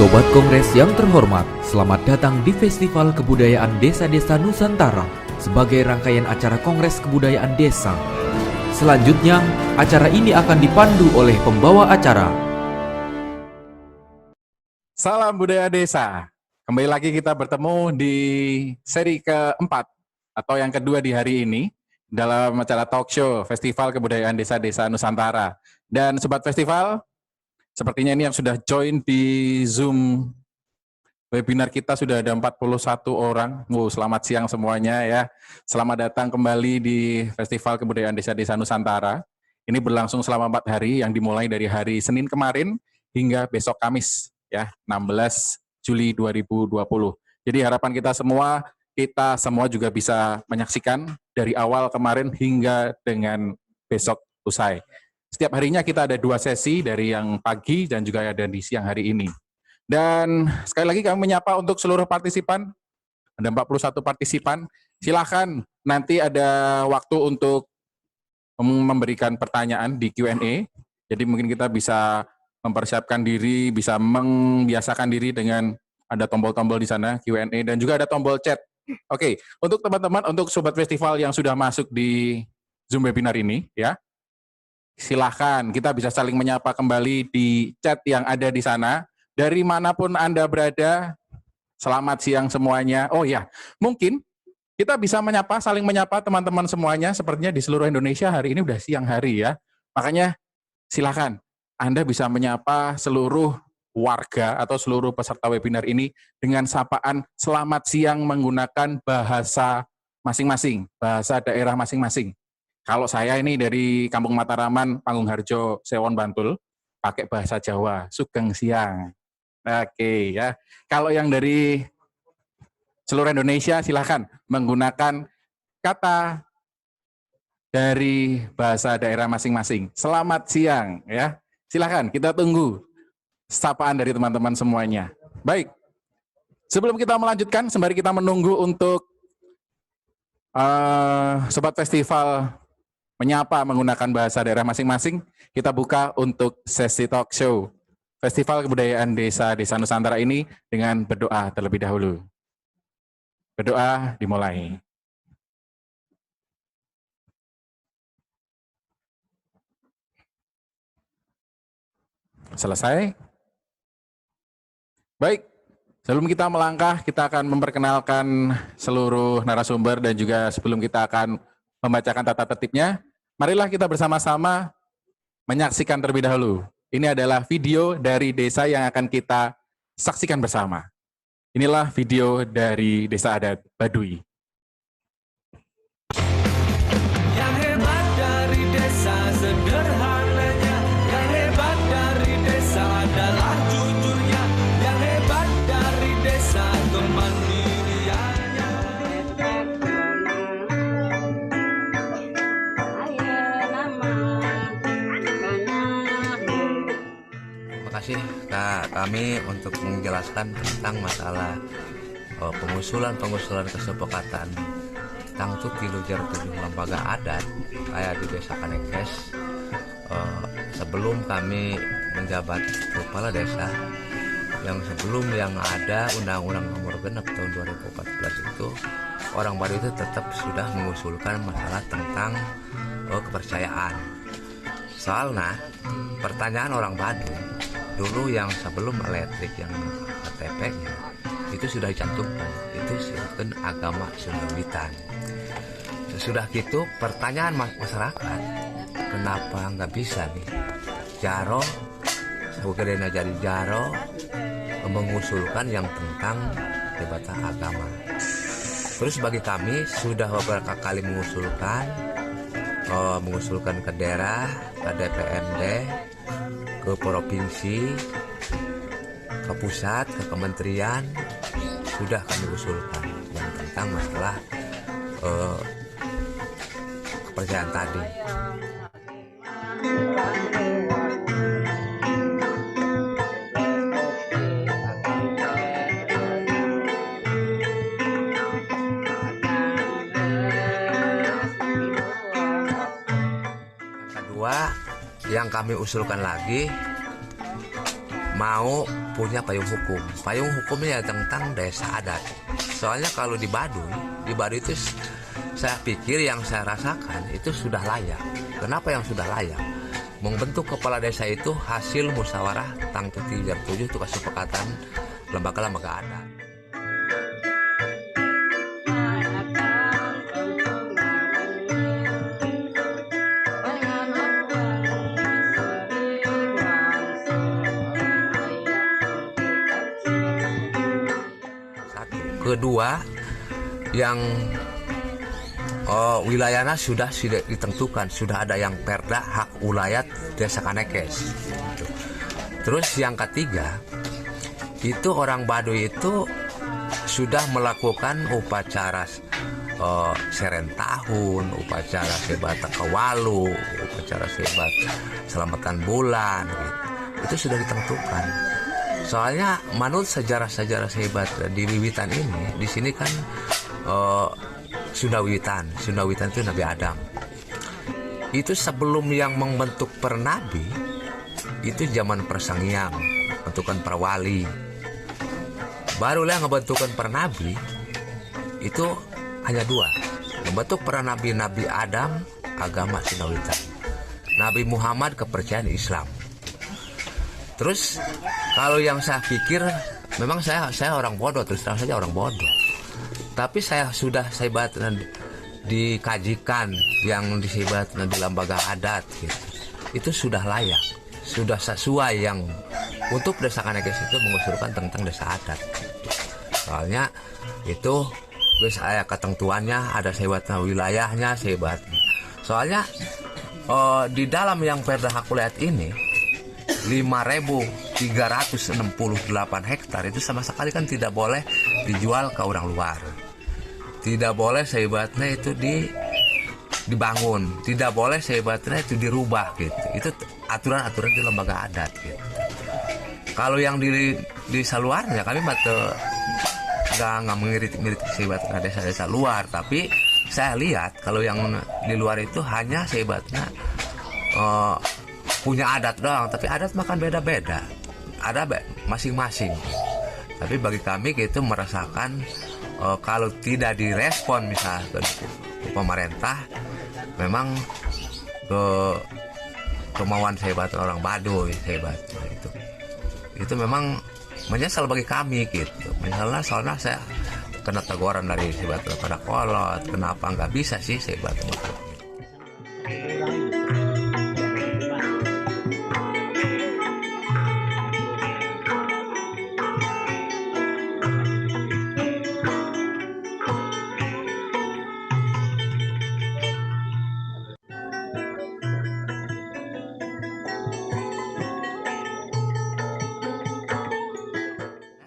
Sobat Kongres yang terhormat, selamat datang di Festival Kebudayaan Desa-Desa Nusantara sebagai rangkaian acara Kongres Kebudayaan Desa. Selanjutnya, acara ini akan dipandu oleh pembawa acara. Salam budaya desa. Kembali lagi kita bertemu di seri keempat atau yang kedua di hari ini dalam acara talk show Festival Kebudayaan Desa-Desa Nusantara. Dan Sobat Festival, sepertinya ini yang sudah join di Zoom webinar kita sudah ada 41 orang. Selamat siang semuanya ya. Selamat datang kembali di Festival Kebudayaan Desa-Desa Nusantara. Ini berlangsung selama 4 hari yang dimulai dari hari Senin kemarin hingga besok Kamis ya, 16 Juli 2020. Jadi harapan kita semua juga bisa menyaksikan dari awal kemarin hingga dengan besok usai. Setiap harinya kita ada 2 sesi dari yang pagi dan juga ada di siang hari ini. Dan sekali lagi kami menyapa untuk seluruh partisipan, ada 41 partisipan, silakan nanti ada waktu untuk memberikan pertanyaan di Q&A, jadi mungkin kita bisa mempersiapkan diri, bisa membiasakan diri dengan ada tombol-tombol di sana, Q&A, dan juga ada tombol chat. Oke, untuk teman-teman, untuk Sobat Festival yang sudah masuk di Zoom webinar ini, ya, silahkan kita bisa saling menyapa kembali di chat yang ada di sana. Dari manapun Anda berada, selamat siang semuanya. Oh ya, mungkin kita bisa saling menyapa teman-teman semuanya, sepertinya di seluruh Indonesia hari ini udah siang hari ya. Makanya silahkan Anda bisa menyapa seluruh warga atau seluruh peserta webinar ini dengan sapaan selamat siang menggunakan bahasa masing-masing, bahasa daerah masing-masing. Kalau saya ini dari Kampung Mataraman, Panggung Harjo, Sewon, Bantul, pakai bahasa Jawa, Sugeng Siang. Oke ya. Kalau yang dari seluruh Indonesia silahkan menggunakan kata dari bahasa daerah masing-masing. Selamat siang ya. Silahkan kita tunggu sapaan dari teman-teman semuanya. Baik. Sebelum kita melanjutkan, sembari kita menunggu untuk Sobat Festival menyapa menggunakan bahasa daerah masing-masing, kita buka untuk sesi talk show Festival Kebudayaan Desa-Desa Nusantara ini dengan berdoa terlebih dahulu. Berdoa dimulai. Selesai? Baik, sebelum kita melangkah, kita akan memperkenalkan seluruh narasumber dan juga sebelum kita akan membacakan tata tertibnya, marilah kita bersama-sama menyaksikan terlebih dahulu. Ini adalah video dari desa yang akan kita saksikan bersama. Inilah video dari Desa Adat Baduy. Yang hebat dari desa sederhananya, yang hebat dari desa adalah jujurnya, yang hebat dari desa kemandiriannya. Terima kasih kami untuk menjelaskan tentang masalah pengusulan kesepakatan tentang Tuti Lujar 7 lembaga adat kayak di Desa Kanekes. Sebelum kami menjabat kepala desa, yang sebelum yang ada Undang-Undang Nomor Genep tahun 2014 itu, orang Baduy itu tetap sudah mengusulkan masalah tentang kepercayaan. Soalnya pertanyaan orang Baduy dulu yang sebelum elektrik yang KTP-nya itu sudah dicantumkan, itu disebutkan agama Sundawitan. Sesudah gitu pertanyaan masyarakat, kenapa nggak bisa nih Jaro sebagai jadi Jaro mengusulkan yang tentang jabatan agama. Terus bagi kami sudah beberapa kali mengusulkan ke daerah, ke DPRD, ke provinsi, ke pusat, ke kementerian, sudah kami usulkan yang tentang masalah kepercayaan tadi. Yang kedua, yang kami usulkan lagi mau punya payung hukum. Payung hukumnya ya tentang desa adat. Soalnya kalau di Baduy itu saya pikir yang saya rasakan itu sudah layak. Kenapa yang sudah layak? Membentuk kepala desa itu hasil musyawarah tang 7 itu kesepakatan lembaga-lembaga adat. Satu. Kedua, yang wilayahnya sudah ditentukan, sudah ada yang perda hak ulayat desa Kanekes. Terus yang ketiga, itu orang Baduy itu sudah melakukan upacara seren tahun, upacara sebat kawalu, upacara sebat selamatan bulan, gitu. Itu sudah ditentukan. Soalnya menurut sejarah-sejarah sebat di Wiwitan ini, di sini kan Sunda Wiwitan itu Nabi Adam. Itu sebelum yang membentuk pernabi, itu zaman Persangiang, bentukan perwali. Barulah ngebentukan pernabi, itu hanya 2. Membentuk pernabi Nabi Adam, agama Sunda Wiwitan. Nabi Muhammad kepercayaan Islam. Terus kalau yang saya pikir, memang saya orang bodoh, terus terang saja orang bodoh. Tapi saya dikajikan yang disebatkan di lembaga adat gitu. Itu sudah layak, sudah sesuai yang untuk desa Kanekes itu mengusulkan tentang desa adat. Soalnya itu saya ketentuannya ada sebatnya wilayahnya sebatnya. Soalnya di dalam yang perda hak ulayat ini 5.368 hektar itu sama sekali kan tidak boleh dijual ke orang luar. Tidak boleh sebatnya itu dibangun, tidak boleh sebatnya itu dirubah gitu. Itu aturan-aturan di lembaga adat gitu. Kalau yang di saluarnya kami nggak mengirit sebatnya desa-desa luar, tapi saya lihat kalau yang di luar itu hanya sebatnya punya adat doang, tapi adat makan beda-beda, ada masing-masing. Tapi bagi kami itu merasakan kalau tidak direspon misalnya ke pemerintah, memang kemauan sebat orang Baduy sebat itu memang menyesal bagi kami gitu. Misalnya soalnya saya kena teguran dari sebat pada kolot, kenapa nggak bisa sih sebat gitu.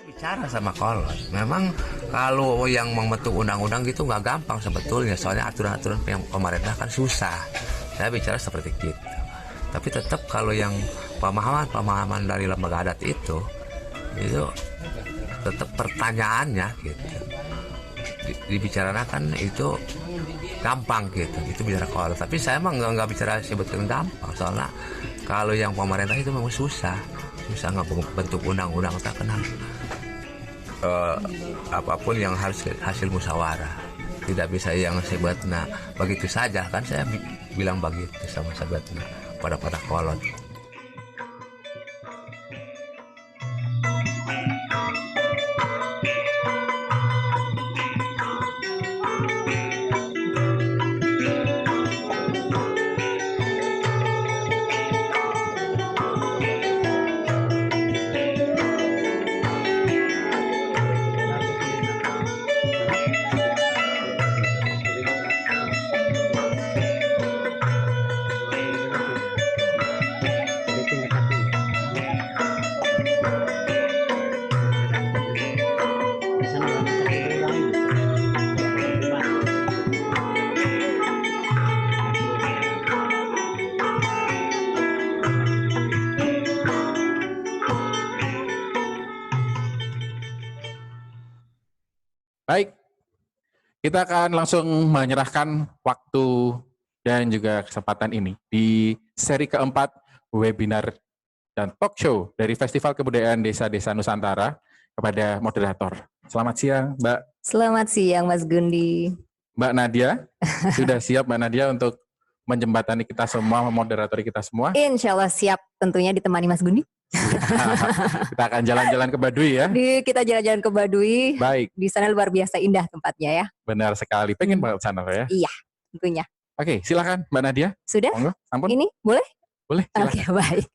Bicara sama kolot, memang kalau yang membentuk undang-undang gitu nggak gampang sebetulnya, soalnya aturan-aturan yang pemerintah kan susah. Saya bicara seperti gitu, tapi tetap kalau yang pemahaman dari lembaga adat itu tetap pertanyaannya gitu dibicarakan itu gampang gitu, itu bicara kolot. Tapi saya emang nggak bicara sebetulnya gampang, soalnya kalau yang pemerintah itu memang susah, nggak bentuk undang-undang tak kenal. Apapun yang harus hasil musyawarah, tidak bisa yang sebatna begitu saja kan. Saya bilang begitu sama sebatna pada kolot. Baik, kita akan langsung menyerahkan waktu dan juga kesempatan ini di seri keempat webinar dan talk show dari Festival Kebudayaan Desa-Desa Nusantara kepada moderator. Selamat siang, Mbak. Selamat siang, Mas Gundi. Mbak Nadia, sudah siap Mbak Nadia untuk menjembatani kita semua, memoderatori kita semua? Insya Allah siap, tentunya ditemani Mas Gundi. Kita akan jalan-jalan ke Baduy ya. Kita jalan-jalan ke Baduy. Baik, Di sana luar biasa indah tempatnya ya. benar sekali. Pengen banget sana ya. Iya, tentunya. Oke, silakan Mbak Nadia. Sudah? Monggo, ampun. Ini boleh? Boleh, silakan. Oke, baik.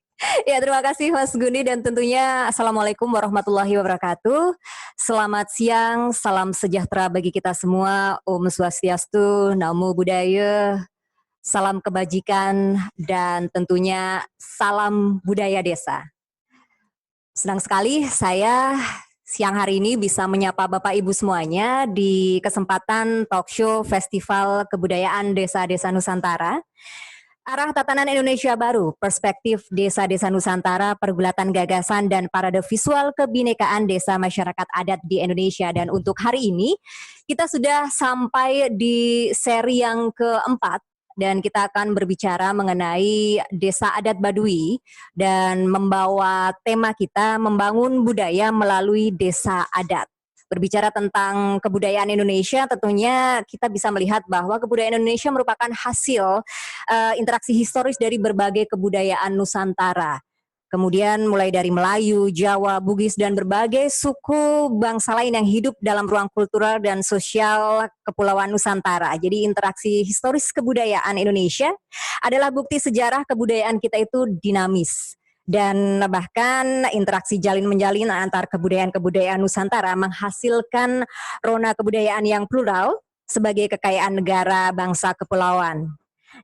Ya, terima kasih Mas Gundi dan tentunya Assalamualaikum warahmatullahi wabarakatuh. Selamat siang, salam sejahtera bagi kita semua. Om Swastiastu, Namo Buddhaya, salam kebajikan dan tentunya salam budaya desa. Senang sekali saya siang hari ini bisa menyapa Bapak Ibu semuanya di kesempatan talk show Festival Kebudayaan Desa-Desa Nusantara. Arah Tatanan Indonesia Baru, Perspektif Desa-Desa Nusantara, Pergulatan Gagasan dan Parade Visual Kebinekaan Desa Masyarakat Adat di Indonesia. Dan untuk hari ini kita sudah sampai di seri yang keempat dan kita akan berbicara mengenai Desa Adat Baduy dan membawa tema kita membangun budaya melalui desa adat. Berbicara tentang kebudayaan Indonesia, tentunya kita bisa melihat bahwa kebudayaan Indonesia merupakan hasil interaksi historis dari berbagai kebudayaan Nusantara. Kemudian mulai dari Melayu, Jawa, Bugis, dan berbagai suku bangsa lain yang hidup dalam ruang kultural dan sosial Kepulauan Nusantara. Jadi interaksi historis kebudayaan Indonesia adalah bukti sejarah kebudayaan kita itu dinamis. Dan bahkan interaksi jalin-menjalin antar kebudayaan-kebudayaan Nusantara menghasilkan rona kebudayaan yang plural sebagai kekayaan negara bangsa kepulauan.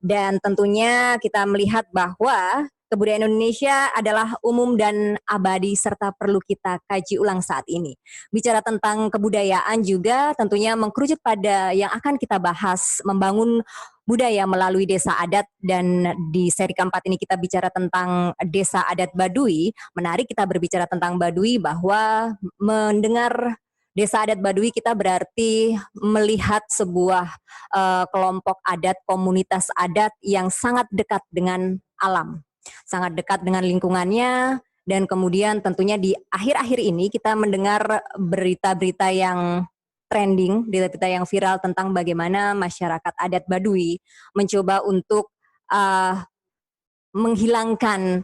Dan tentunya kita melihat bahwa kebudayaan Indonesia adalah umum dan abadi serta perlu kita kaji ulang saat ini. Bicara tentang kebudayaan juga tentunya mengkerucut pada yang akan kita bahas, membangun budaya melalui desa adat, dan di seri keempat ini kita bicara tentang desa adat Baduy. Menarik kita berbicara tentang Baduy bahwa mendengar desa adat Baduy kita berarti melihat sebuah kelompok adat, komunitas adat yang sangat dekat dengan alam, sangat dekat dengan lingkungannya. Dan kemudian tentunya di akhir-akhir ini kita mendengar berita-berita yang trending, berita yang viral tentang bagaimana masyarakat adat Baduy mencoba untuk menghilangkan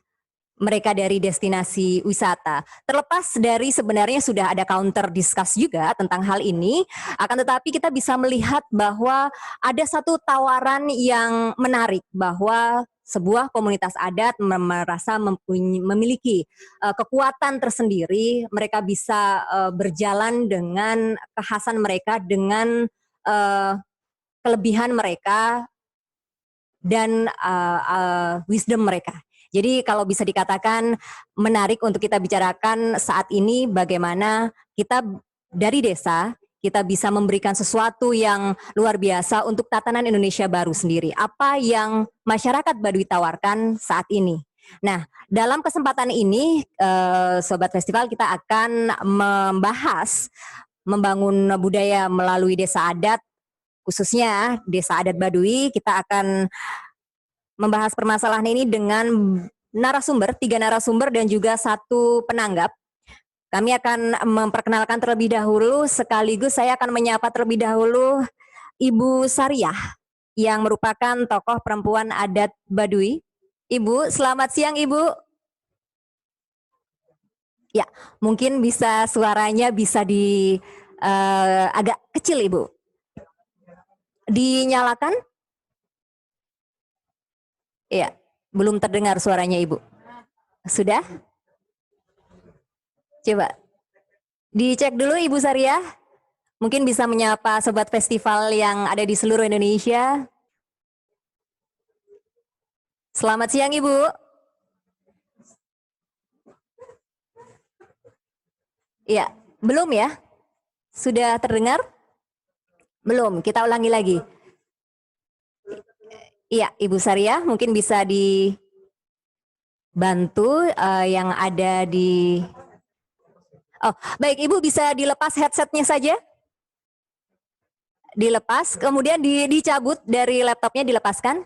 mereka dari destinasi wisata. Terlepas dari sebenarnya sudah ada counter discuss juga tentang hal ini, akan tetapi kita bisa melihat bahwa ada satu tawaran yang menarik bahwa sebuah komunitas adat merasa memiliki kekuatan tersendiri, mereka bisa berjalan dengan kekhasan mereka, dengan kelebihan mereka dan wisdom mereka. Jadi kalau bisa dikatakan menarik untuk kita bicarakan saat ini bagaimana kita dari desa kita bisa memberikan sesuatu yang luar biasa untuk tatanan Indonesia baru sendiri. Apa yang masyarakat Baduy tawarkan saat ini. Nah, dalam kesempatan ini, Sobat Festival, kita akan membahas membangun budaya melalui desa adat, khususnya desa adat Baduy. Kita akan membahas permasalahan ini dengan narasumber, 3 narasumber dan juga 1 penanggap. Kami akan memperkenalkan terlebih dahulu, sekaligus saya akan menyapa terlebih dahulu Ibu Sariah yang merupakan tokoh perempuan adat Baduy. Ibu, selamat siang Ibu. Ya, mungkin bisa suaranya bisa agak kecil Ibu. Dinyalakan? Iya, belum terdengar suaranya Ibu. Sudah? Coba dicek dulu Ibu Sariah. Mungkin bisa menyapa Sobat Festival yang ada di seluruh Indonesia. Selamat siang Ibu. Iya, belum ya? Sudah terdengar? Belum, kita ulangi lagi. Iya, Ibu Sariah mungkin bisa dibantu yang ada di... Oh, baik Ibu bisa dilepas headsetnya saja. Dilepas, kemudian dicabut dari laptopnya, dilepaskan.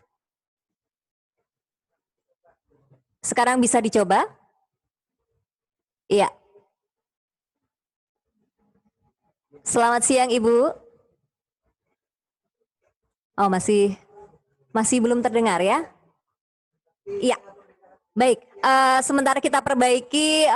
Sekarang bisa dicoba. Iya, selamat siang Ibu. Oh, masih belum terdengar ya? Iya. Baik, sementara kita perbaiki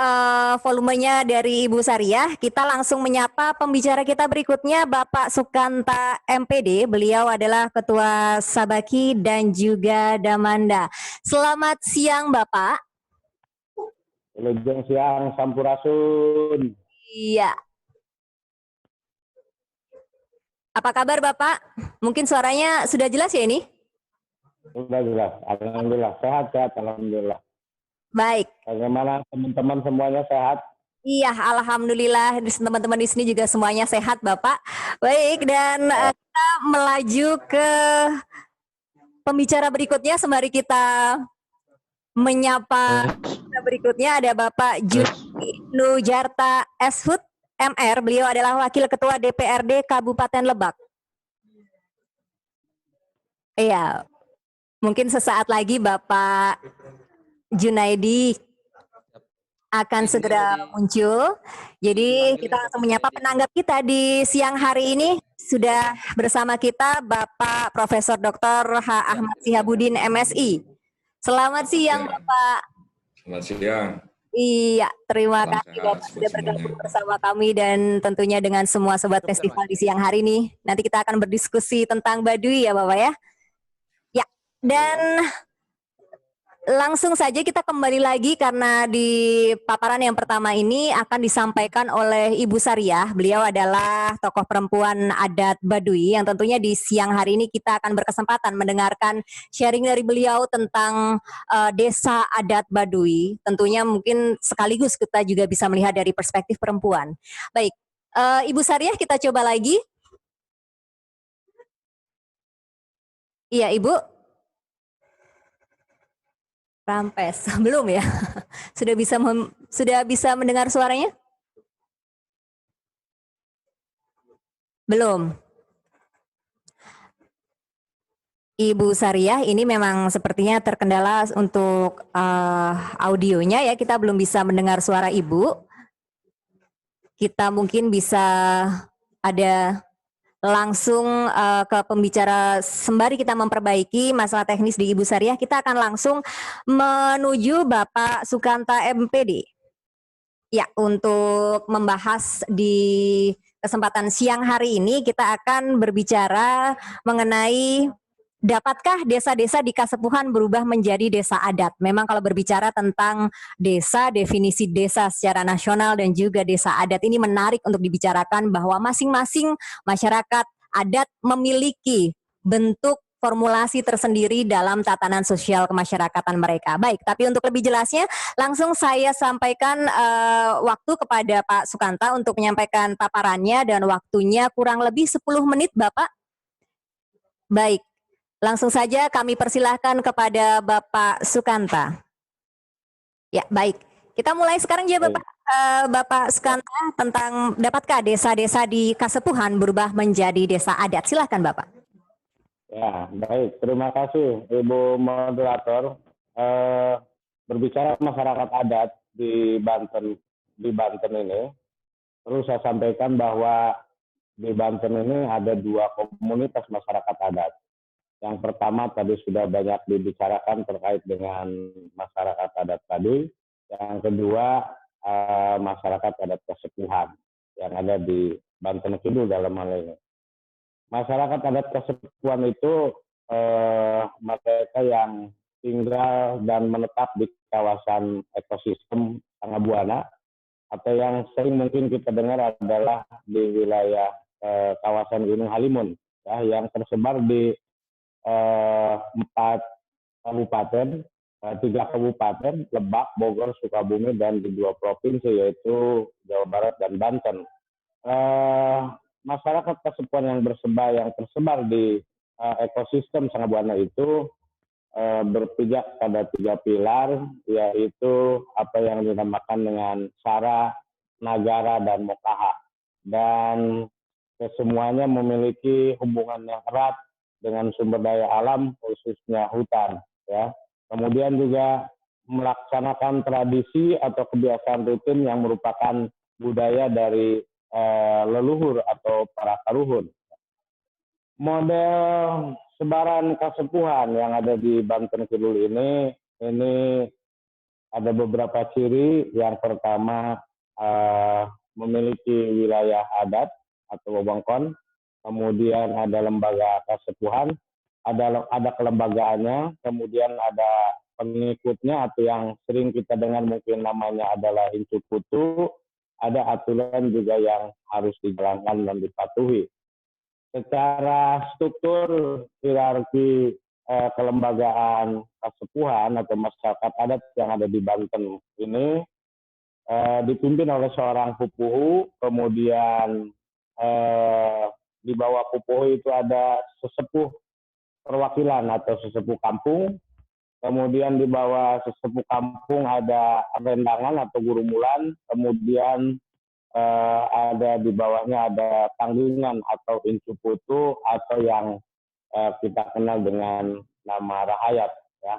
volumenya dari Ibu Sariah, kita langsung menyapa pembicara kita berikutnya, Bapak Sukanta MPD. Beliau adalah Ketua Sabaki dan juga Damanda. Selamat siang, Bapak. Wilujeng siang, Sampurasun. Iya. Apa kabar, Bapak? Mungkin suaranya sudah jelas ya ini? Sudah jelas, alhamdulillah sehat, alhamdulillah. Baik. Bagaimana teman-teman semuanya sehat? Iya, alhamdulillah teman-teman di sini juga semuanya sehat, Bapak. Baik, dan kita melaju ke pembicara berikutnya. Sembari kita menyapa berikutnya ada Bapak Juni Nujarta Eshut MR. Beliau adalah Wakil Ketua DPRD Kabupaten Lebak. Iya, mungkin sesaat lagi Bapak Junaidi akan segera muncul. Jadi kita langsung menyapa penanggap kita di siang hari ini. Sudah bersama kita Bapak Profesor Dr. H. Ahmad Sihabudin MSI. Selamat siang Bapak. Selamat siang. Iya, terima Salam kasih sehat Bapak buat sudah bergabung semuanya. bersama kami dan tentunya dengan semua sobat festival di siang hari ini. Nanti kita akan berdiskusi tentang Baduy ya Bapak ya. Ya, dan langsung saja kita kembali lagi karena di paparan yang pertama ini akan disampaikan oleh Ibu Sariah. Beliau adalah tokoh perempuan adat Baduy yang tentunya di siang hari ini kita akan berkesempatan mendengarkan sharing dari beliau tentang desa adat Baduy. Tentunya mungkin sekaligus kita juga bisa melihat dari perspektif perempuan. Baik, Ibu Sariah kita coba lagi. Iya Ibu. Rampes, belum ya? Sudah bisa mendengar suaranya? Belum. Ibu Sariah ini memang sepertinya terkendala untuk audionya ya, kita belum bisa mendengar suara Ibu. Kita mungkin bisa ada langsung ke pembicara sembari kita memperbaiki masalah teknis di Ibu Sariah, kita akan langsung menuju Bapak Sukanta MPD. Ya, untuk membahas di kesempatan siang hari ini kita akan berbicara mengenai dapatkah desa-desa di Kasepuhan berubah menjadi desa adat? Memang kalau berbicara tentang desa, definisi desa secara nasional dan juga desa adat ini menarik untuk dibicarakan bahwa masing-masing masyarakat adat memiliki bentuk formulasi tersendiri dalam tatanan sosial kemasyarakatan mereka. Baik, tapi untuk lebih jelasnya langsung saya sampaikan waktu kepada Pak Sukanta untuk menyampaikan paparannya dan waktunya kurang lebih 10 menit Bapak. Baik. Langsung saja kami persilahkan kepada Bapak Sukanta. Ya, baik. Kita mulai sekarang ya Bapak. Bapak Sukanta tentang dapatkah desa-desa di Kasepuhan berubah menjadi desa adat? Silahkan Bapak. Ya, baik. Terima kasih Ibu Moderator. Berbicara masyarakat adat di Banten ini, perlu saya sampaikan bahwa di Banten ini ada dua komunitas masyarakat adat. Yang pertama tadi sudah banyak dibicarakan terkait dengan masyarakat adat Baduy. Yang kedua masyarakat adat Kasepuhan yang ada di Banten Kidul dalam hal ini. Masyarakat adat Kasepuhan itu mereka yang tinggal dan menetap di kawasan ekosistem Tanggabuana atau yang sering mungkin kita dengar adalah di wilayah kawasan Gunung Halimun ya, yang tersebar di 4 kabupaten, 3 kabupaten, Lebak, Bogor, Sukabumi, dan di 2 provinsi yaitu Jawa Barat dan Banten. Masyarakat Kasepuhan yang tersebar di ekosistem Tanggabuana itu berpijak pada 3 pilar, yaitu apa yang dinamakan dengan Sara, Nagara, dan Mokaha. Dan kesemuanya memiliki hubungan yang erat dengan sumber daya alam khususnya hutan ya. Kemudian juga melaksanakan tradisi atau kebiasaan rutin yang merupakan budaya dari leluhur atau para karuhun. Model sebaran kasepuhan yang ada di Banten Kidul ini ada beberapa ciri. Yang pertama, memiliki wilayah adat atau wewengkon, kemudian ada lembaga kasepuhan, ada kelembagaannya, kemudian ada pengikutnya atau yang sering kita dengar mungkin namanya adalah incu putu, ada aturan juga yang harus dijalankan dan dipatuhi. Secara struktur hierarki kelembagaan kasepuhan atau masyarakat adat yang ada di Banten ini dipimpin oleh seorang pupuhu, kemudian di bawah pupuhu itu ada sesepuh perwakilan atau sesepuh kampung, kemudian di bawah sesepuh kampung ada rendangan atau guru mulan, kemudian ada di bawahnya ada tanggungan atau incu putu atau yang kita kenal dengan nama rakyat ya,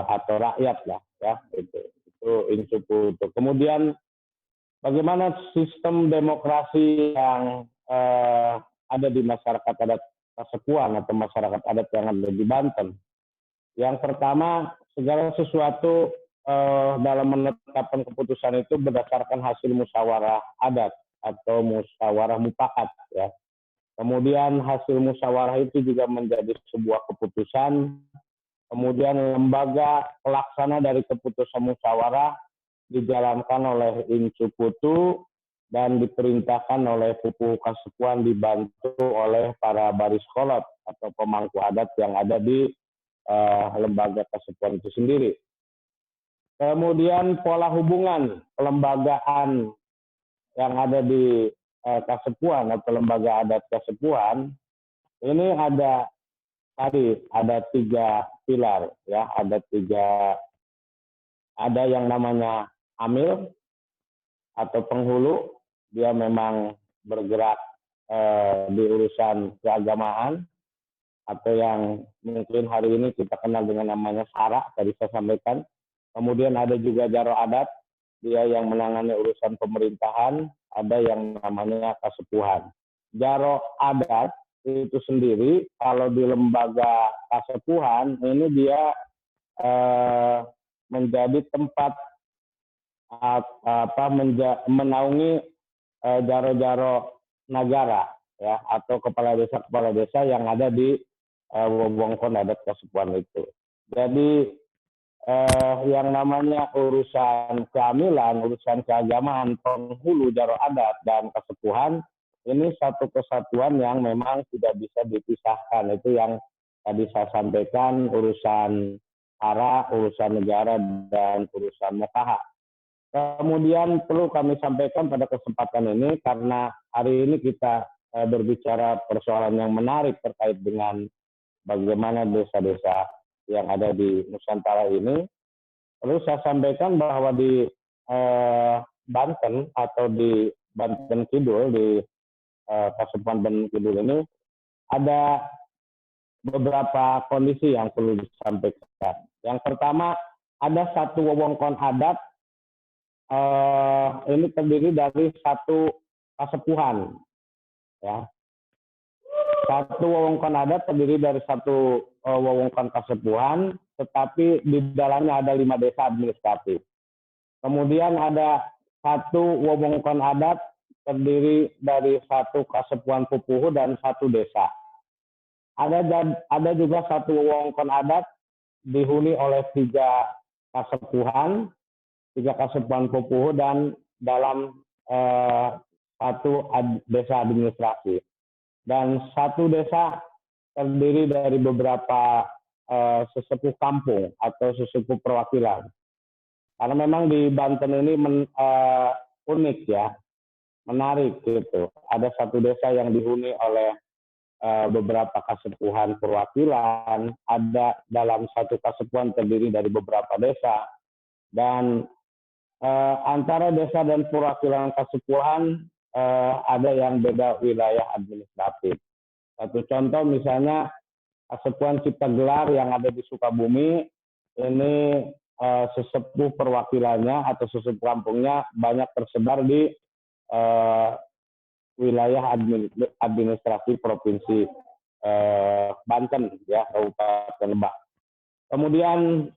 atau rakyat lah ya, itu incu putu. Kemudian bagaimana sistem demokrasi yang ada di masyarakat adat kasepuhan atau masyarakat adat yang ada di Banten. Yang pertama, segala sesuatu dalam menetapkan keputusan itu berdasarkan hasil musyawarah adat atau musyawarah mufakat ya. Kemudian hasil musyawarah itu juga menjadi sebuah keputusan. Kemudian lembaga pelaksana dari keputusan musyawarah dijalankan oleh incu putu dan diperintahkan oleh pupuh kasepuhan dibantu oleh para baris kolot atau pemangku adat yang ada di lembaga kasepuhan itu sendiri. Kemudian pola hubungan kelembagaan yang ada di kasepuhan atau lembaga adat kasepuhan ini ada tiga pilar ya, ada yang namanya amil atau penghulu, dia memang bergerak di urusan keagamaan atau yang mungkin hari ini kita kenal dengan namanya sara, tadi saya sampaikan. Kemudian ada juga jaro adat, dia yang menangani urusan pemerintahan, ada yang namanya kasepuhan. Jaro adat itu sendiri, kalau di lembaga kasepuhan, ini dia menjadi tempat menaungi jaro-jaro negara ya, atau kepala desa yang ada di wewengkon adat kasepuhan itu. Jadi yang namanya urusan keamilan, urusan keagamaan, penghulu, jaro adat, dan kasepuhan, ini satu kesatuan yang memang tidak bisa dipisahkan. Itu yang tadi saya sampaikan, urusan ara, urusan negara, dan urusan mokaha. Kemudian perlu kami sampaikan pada kesempatan ini, karena hari ini kita berbicara persoalan yang menarik terkait dengan bagaimana desa-desa yang ada di Nusantara ini. Perlu saya sampaikan bahwa di Banten atau di Banten Kidul, di Kasepuhan Banten Kidul ini ada beberapa kondisi yang perlu disampaikan. Yang pertama, ada satu wewengkon adat, ini terdiri dari satu kasepuhan. Ya. Satu wewengkon adat terdiri dari satu wewengkon kasepuhan, tetapi di dalamnya ada 5 desa administratif. Kemudian ada satu wewengkon adat terdiri dari satu kasepuhan pupuhu dan satu desa. Ada juga satu wewengkon adat dihuni oleh 3 kasepuhan pupuhu dan dalam satu desa administrasi. Dan satu desa terdiri dari beberapa sesepuh kampung atau sesepuh perwakilan. Karena memang di Banten ini unik ya, menarik gitu. Ada satu desa yang dihuni oleh beberapa kasepuhan perwakilan, ada dalam satu kasepuhan terdiri dari beberapa desa, dan antara desa dan perwakilan kasepuhan ada yang beda wilayah administratif. Satu contoh misalnya Kasepuhan Cipta Gelar yang ada di Sukabumi, ini sesepuh perwakilannya atau sesepuh kampungnya banyak tersebar di wilayah administrasi provinsi Banten, ya, Kabupaten Lebak. Kemudian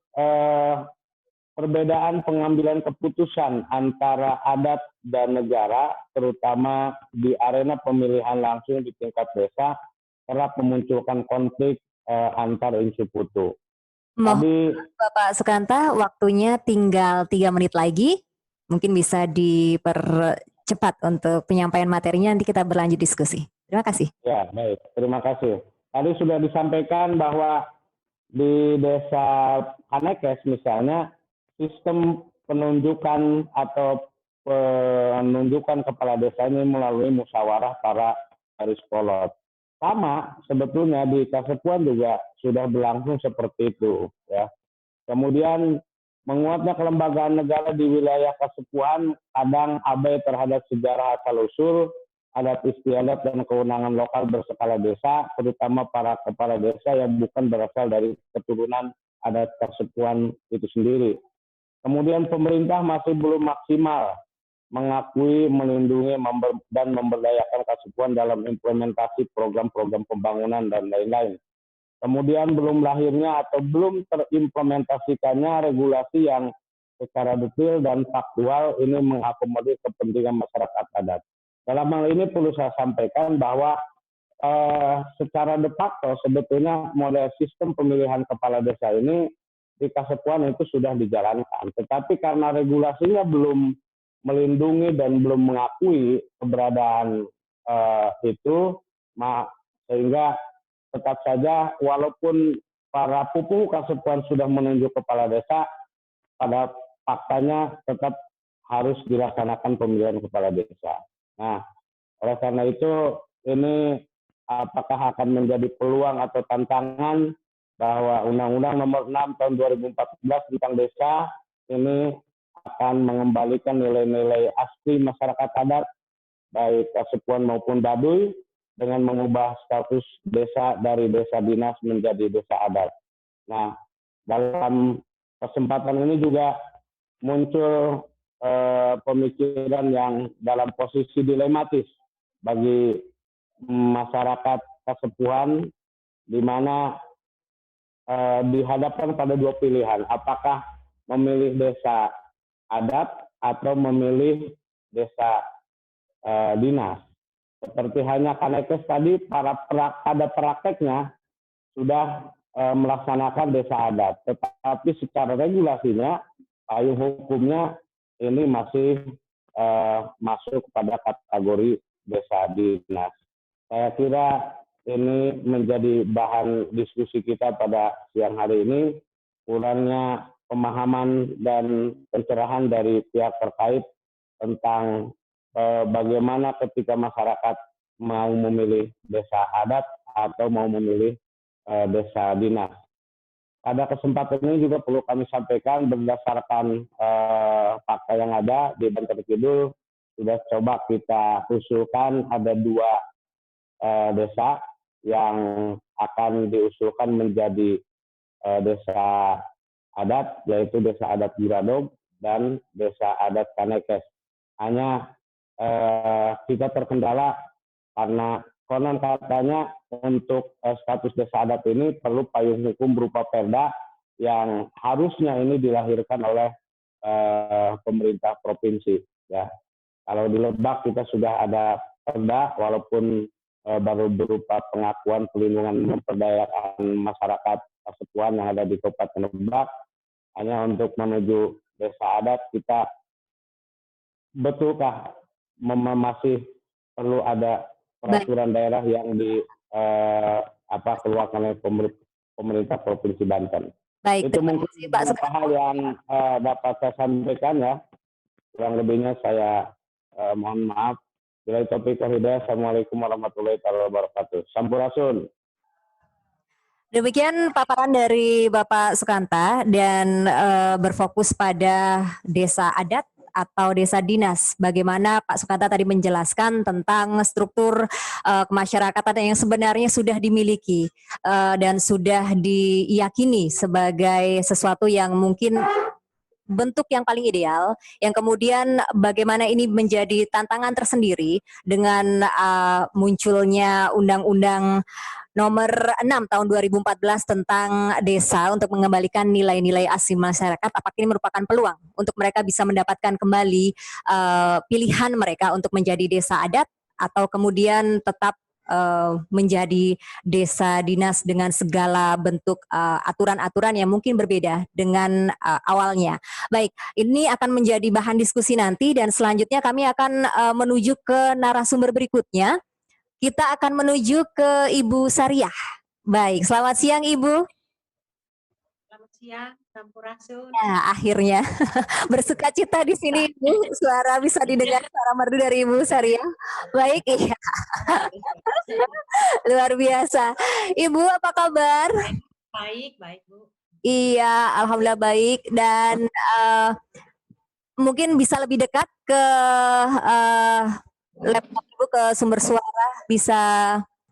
perbedaan pengambilan keputusan antara adat dan negara, terutama di arena pemilihan langsung di tingkat desa, kerap memunculkan konflik antar institusi. Mohon Bapak Sukanta, waktunya tinggal 3 menit lagi. Mungkin bisa dipercepat untuk penyampaian materinya, nanti kita berlanjut diskusi. Terima kasih. Ya, baik. Terima kasih. Tadi sudah disampaikan bahwa di desa Kanekes misalnya, sistem penunjukan atau penunjukan kepala desa ini melalui musyawarah para garis kolot. Sama sebetulnya di Kasepuan juga sudah berlangsung seperti itu, ya. Kemudian menguatnya kelembagaan negara di wilayah Kasepuan kadang abai terhadap sejarah asal-usul, adat istiadat dan kewenangan lokal berskala desa, terutama para kepala desa yang bukan berasal dari keturunan adat Kasepuan itu sendiri. Kemudian pemerintah masih belum maksimal mengakui, melindungi, dan memberdayakan Kasepuan dalam implementasi program-program pembangunan dan lain-lain. Kemudian belum lahirnya atau belum terimplementasikannya regulasi yang secara detail dan faktual ini mengakomodir kepentingan masyarakat adat. Dalam hal ini perlu saya sampaikan bahwa secara de facto sebetulnya model sistem pemilihan kepala desa ini di Kasepuan itu sudah dijalankan. Tetapi karena regulasinya belum melindungi dan belum mengakui keberadaan itu, sehingga tetap saja walaupun para pupuh Kasepuan sudah menunjuk kepala desa, pada faktanya tetap harus dilaksanakan pemilihan kepala desa. Nah, oleh karena itu ini apakah akan menjadi peluang atau tantangan bahwa Undang-Undang Nomor 6 Tahun 2014 tentang desa ini akan mengembalikan nilai-nilai asli masyarakat adat, baik Kasepuan maupun Baduy, dengan mengubah status desa dari desa dinas menjadi desa adat. Nah, dalam kesempatan ini juga muncul pemikiran yang dalam posisi dilematis bagi masyarakat Kasepuan, di mana dihadapkan pada dua pilihan, apakah memilih desa adat atau memilih desa dinas. Seperti hanya Kanekes tadi, pada prakteknya sudah melaksanakan desa adat, tetapi secara regulasinya, payung hukumnya ini masih masuk pada kategori desa dinas. Saya kira ini menjadi bahan diskusi kita pada siang hari ini, kurangnya pemahaman dan pencerahan dari pihak terkait tentang bagaimana ketika masyarakat mau memilih desa adat atau mau memilih desa dinas. Pada kesempatan ini juga perlu kami sampaikan berdasarkan fakta yang ada di Banten Kidul, sudah coba kita usulkan ada 2 desa yang akan diusulkan menjadi desa adat, yaitu desa adat Giradog dan desa adat Kanekes. Hanya kita terkendala karena konon katanya untuk status desa adat ini perlu payung hukum berupa perda yang harusnya ini dilahirkan oleh pemerintah provinsi. Ya, kalau di Lebak kita sudah ada perda, walaupun baru berupa pengakuan pelindungan memperdayakan masyarakat Kasepuan yang ada di Kabupaten Lebak. Hanya untuk menuju desa adat kita betulkah masih perlu ada peraturan daerah yang dikeluarkan oleh pemerintah Provinsi Banten. Baik, itu mungkin beberapa hal yang dapat saya sampaikan, ya. Kurang lebihnya saya mohon maaf. Bila topik hidayah, Assalamualaikum warahmatullahi wabarakatuh. Sampurasun. Demikian paparan dari Bapak Sukanta dan berfokus pada desa adat atau desa dinas. Bagaimana Pak Sukanta tadi menjelaskan tentang struktur kemasyarakatan yang sebenarnya sudah dimiliki dan sudah diyakini sebagai sesuatu yang mungkin bentuk yang paling ideal, yang kemudian bagaimana ini menjadi tantangan tersendiri dengan munculnya Undang-Undang Nomor 6 Tahun 2014 tentang desa untuk mengembalikan nilai-nilai asli masyarakat. Apakah ini merupakan peluang untuk mereka bisa mendapatkan kembali pilihan mereka untuk menjadi desa adat, atau kemudian tetap menjadi desa dinas dengan segala bentuk aturan-aturan yang mungkin berbeda dengan awalnya. Baik, ini akan menjadi bahan diskusi nanti, dan selanjutnya kami akan menuju ke narasumber berikutnya. Kita akan menuju ke Ibu Sariah. Baik, selamat siang Ibu. Selamat siang, Sampurasun. Ya, akhirnya bersuka cita di sini Ibu. Suara bisa didengar, suara merdu dari Ibu Sariah. Baik, iya. Luar biasa. Ibu, apa kabar? Baik, baik Bu. Iya, alhamdulillah baik. Dan mungkin bisa lebih dekat ke laptop Ibu, ke sumber suara, bisa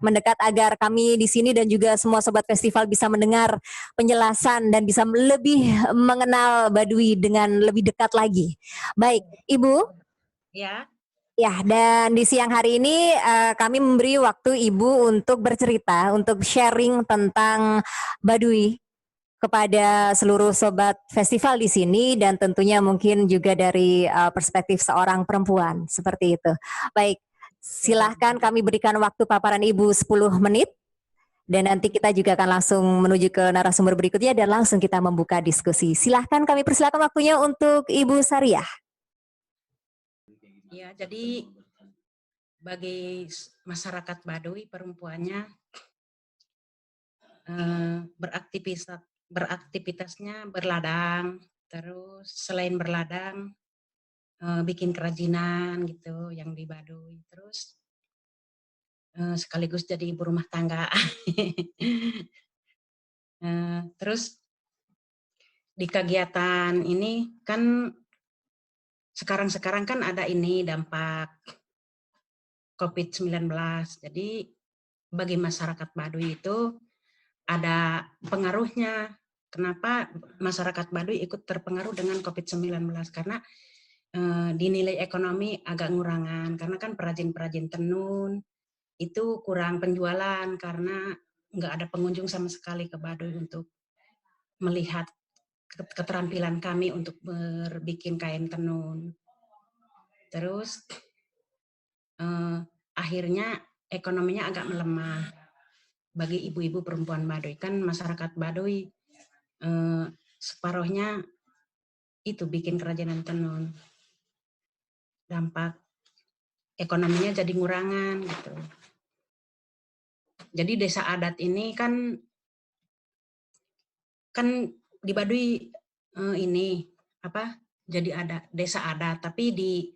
mendekat agar kami di sini dan juga semua sobat festival bisa mendengar penjelasan dan bisa lebih mengenal Baduy dengan lebih dekat lagi. Baik, Ibu. Ya, Ya, dan di siang hari ini kami memberi waktu Ibu untuk bercerita, untuk sharing tentang Baduy kepada seluruh sobat festival di sini, dan tentunya mungkin juga dari perspektif seorang perempuan, seperti itu. Baik, silahkan kami berikan waktu paparan Ibu 10 menit, dan nanti kita juga akan langsung menuju ke narasumber berikutnya dan langsung kita membuka diskusi. Silahkan, kami persilakan waktunya untuk Ibu Sariah. ya. Jadi bagi masyarakat Baduy perempuannya beraktivitasnya berladang, terus selain berladang bikin kerajinan gitu yang di Baduy, terus sekaligus jadi ibu rumah tangga. Terus di kegiatan ini kan sekarang kan ada ini dampak COVID-19. Jadi bagi masyarakat Baduy itu ada pengaruhnya. Kenapa masyarakat Baduy ikut terpengaruh dengan COVID-19? Karena dinilai ekonomi agak ngurangan, karena kan perajin-perajin tenun itu kurang penjualan karena nggak ada pengunjung sama sekali ke Baduy untuk melihat keterampilan kami untuk berbikin kain tenun. Terus akhirnya ekonominya agak melemah bagi ibu-ibu perempuan Baduy. Kan masyarakat Baduy separuhnya itu bikin kerajinan tenun. Dampak ekonominya jadi ngurangan gitu. Jadi desa adat ini kan di Baduy ini apa? Jadi ada desa adat, tapi di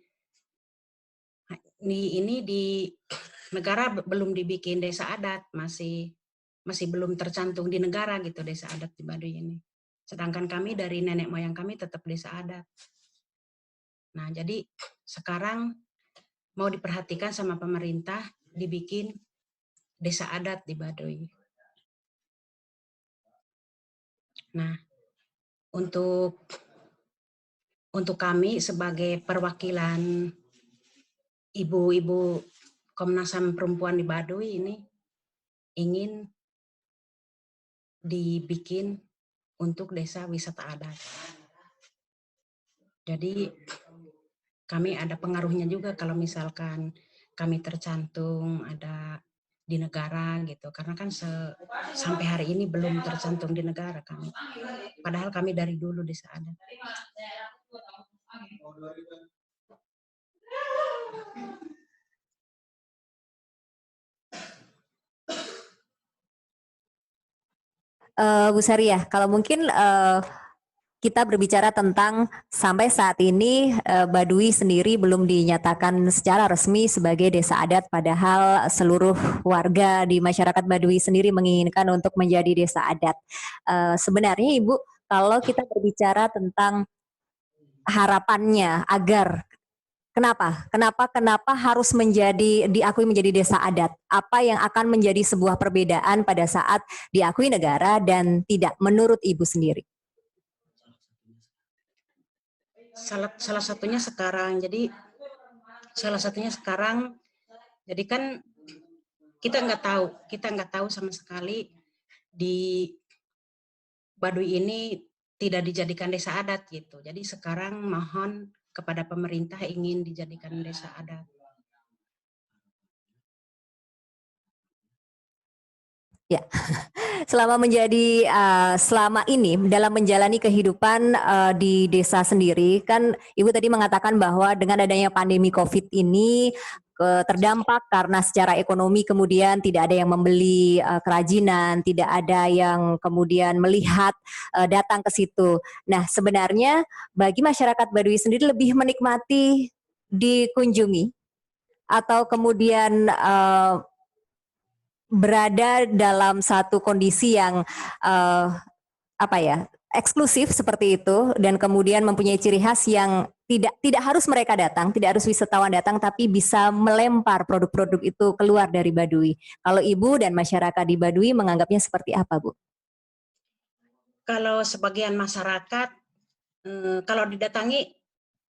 negara belum dibikin desa adat, masih belum tercantum di negara gitu desa adat di Baduy ini. Sedangkan kami dari nenek moyang kami tetap desa adat. Nah, jadi sekarang mau diperhatikan sama pemerintah, dibikin desa adat di Baduy. Nah, untuk kami sebagai perwakilan ibu-ibu Komnas HAM perempuan di Baduy ini ingin dibikin untuk desa wisata adat. Jadi kami ada pengaruhnya juga kalau misalkan kami tercantum ada di negara gitu, karena kan sampai hari ini belum tercantum di negara kami. Padahal kami dari dulu desa adat. Bu Sariah, kalau mungkin kita berbicara tentang sampai saat ini Baduy sendiri belum dinyatakan secara resmi sebagai desa adat, padahal seluruh warga di masyarakat Baduy sendiri menginginkan untuk menjadi desa adat. Sebenarnya Ibu, kalau kita berbicara tentang harapannya agar Kenapa harus diakui menjadi desa adat? Apa yang akan menjadi sebuah perbedaan pada saat diakui negara dan tidak menurut Ibu sendiri? salah satunya sekarang. Jadi salah satunya sekarang. Jadi kan kita nggak tahu sama sekali di Baduy ini tidak dijadikan desa adat gitu. Jadi sekarang mohon kepada pemerintah ingin dijadikan desa adat. Ya, selama ini dalam menjalani kehidupan di desa sendiri, kan Ibu tadi mengatakan bahwa dengan adanya pandemi COVID ini terdampak karena secara ekonomi kemudian tidak ada yang membeli kerajinan, tidak ada yang kemudian melihat datang ke situ. Nah, sebenarnya bagi masyarakat Baduy sendiri lebih menikmati dikunjungi atau kemudian berada dalam satu kondisi yang eksklusif seperti itu, dan kemudian mempunyai ciri khas yang tidak harus mereka datang, tidak harus wisatawan datang, tapi bisa melempar produk-produk itu keluar dari Baduy. Kalau Ibu dan masyarakat di Baduy menganggapnya seperti apa, Bu? Kalau sebagian masyarakat kalau didatangi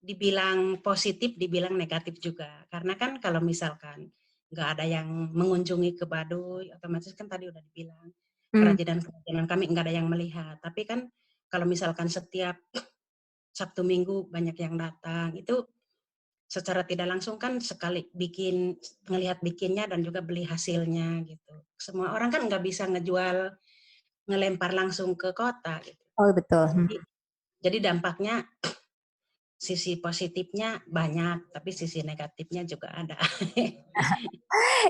dibilang positif, dibilang negatif juga. Karena kan kalau misalkan nggak ada yang mengunjungi ke Baduy, otomatis kan tadi udah dibilang kerajinan kami nggak ada yang melihat. Tapi kan kalau misalkan setiap Sabtu Minggu banyak yang datang, itu secara tidak langsung kan sekali ngelihat bikinnya dan juga beli hasilnya gitu. Semua orang kan nggak bisa ngelempar langsung ke kota gitu. Oh, betul. Jadi dampaknya sisi positifnya banyak, tapi sisi negatifnya juga ada.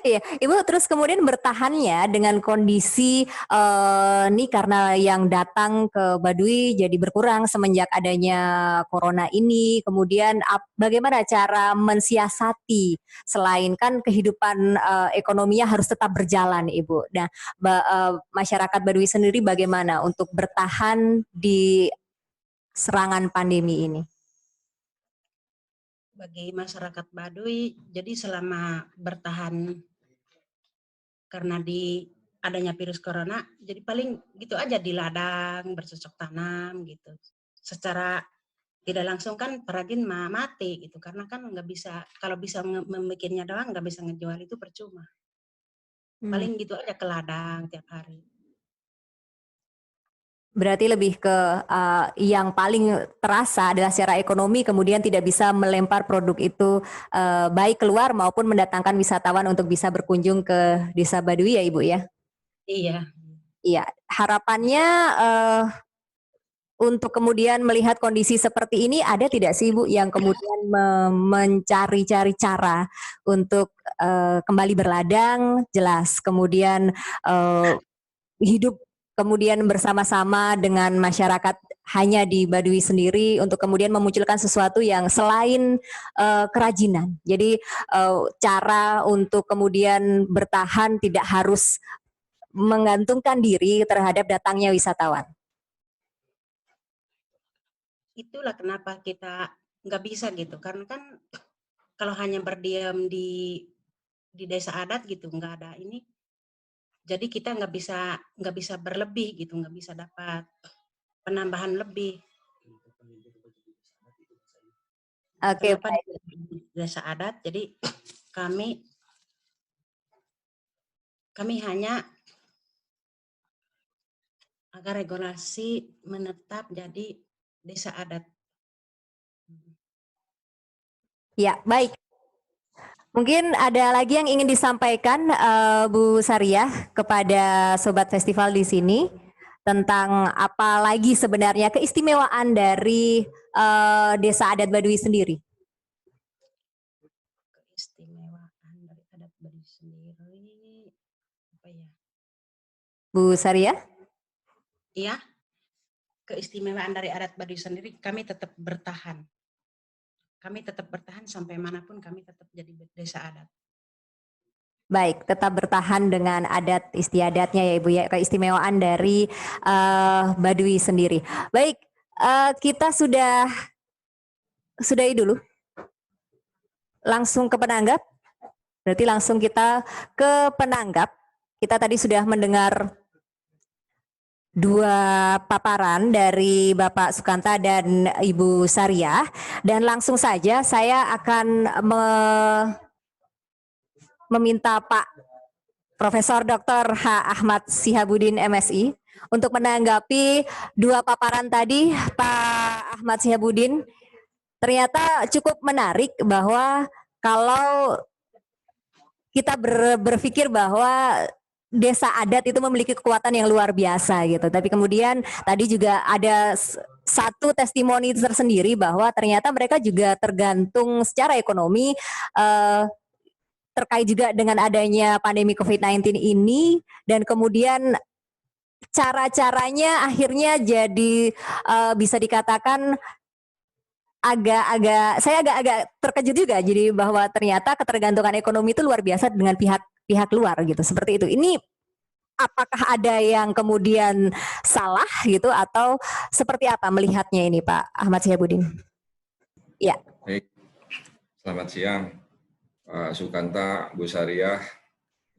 Iya, Ibu terus kemudian bertahannya dengan kondisi ini karena yang datang ke Baduy jadi berkurang semenjak adanya corona ini. Kemudian bagaimana cara mensiasati selain kan kehidupan ekonominya harus tetap berjalan, Ibu. Nah, masyarakat Baduy sendiri bagaimana untuk bertahan di serangan pandemi ini? Bagi masyarakat Baduy, jadi selama bertahan karena adanya virus corona, jadi paling gitu aja di ladang, bercocok tanam gitu. Secara tidak langsung kan perajin mati gitu, karena kan nggak bisa, kalau bisa membikinnya doang nggak bisa ngejual itu percuma. Paling gitu aja ke ladang tiap hari. Berarti lebih ke yang paling terasa adalah secara ekonomi, kemudian tidak bisa melempar produk itu baik keluar maupun mendatangkan wisatawan untuk bisa berkunjung ke Desa Baduy ya Ibu ya? Iya. Iya, harapannya untuk kemudian melihat kondisi seperti ini ada tidak sih Ibu yang kemudian mencari-cari cara untuk kembali berladang, jelas, kemudian hidup kemudian bersama-sama dengan masyarakat hanya di Baduy sendiri untuk kemudian memunculkan sesuatu yang selain kerajinan. Jadi cara untuk kemudian bertahan tidak harus menggantungkan diri terhadap datangnya wisatawan. Itulah kenapa kita nggak bisa gitu, karena kan kalau hanya berdiam di desa adat gitu, nggak ada ini. Jadi kita nggak bisa berlebih gitu, nggak bisa dapat penambahan lebih. Oke, Kenapa di desa adat? Jadi kami hanya agar regulasi menetap jadi desa adat. Ya, baik. Mungkin ada lagi yang ingin disampaikan Bu Sariah kepada Sobat Festival di sini tentang apa lagi sebenarnya keistimewaan dari Desa Adat Baduy sendiri. Keistimewaan dari adat Baduy sendiri apa ya? Bu Sariah? Iya. Keistimewaan dari adat Baduy sendiri, kami tetap bertahan. Kami tetap bertahan sampai manapun, kami tetap jadi desa adat. Baik, tetap bertahan dengan adat istiadatnya ya Ibu ya, keistimewaan dari Baduy sendiri. Baik, kita sudahi dulu. Langsung ke penanggap. Berarti langsung kita ke penanggap. Kita tadi sudah mendengar dua paparan dari Bapak Sukanta dan Ibu Sariah, dan langsung saja saya akan meminta Pak Profesor Dr. H. Ahmad Sihabudin MSI untuk menanggapi dua paparan tadi. Pak Ahmad Sihabudin, ternyata cukup menarik bahwa kalau kita berpikir bahwa desa adat itu memiliki kekuatan yang luar biasa gitu. Tapi kemudian tadi juga ada satu testimoni tersendiri bahwa ternyata mereka juga tergantung secara ekonomi terkait juga dengan adanya pandemi COVID-19 ini, dan kemudian cara-caranya akhirnya jadi bisa dikatakan saya agak terkejut juga, jadi bahwa ternyata ketergantungan ekonomi itu luar biasa dengan pihak luar gitu, seperti itu. Ini apakah ada yang kemudian salah gitu atau seperti apa melihatnya ini Pak Ahmad Sihabudin? Ya. Baik, selamat siang Pak Sukanta, Bu Sariah,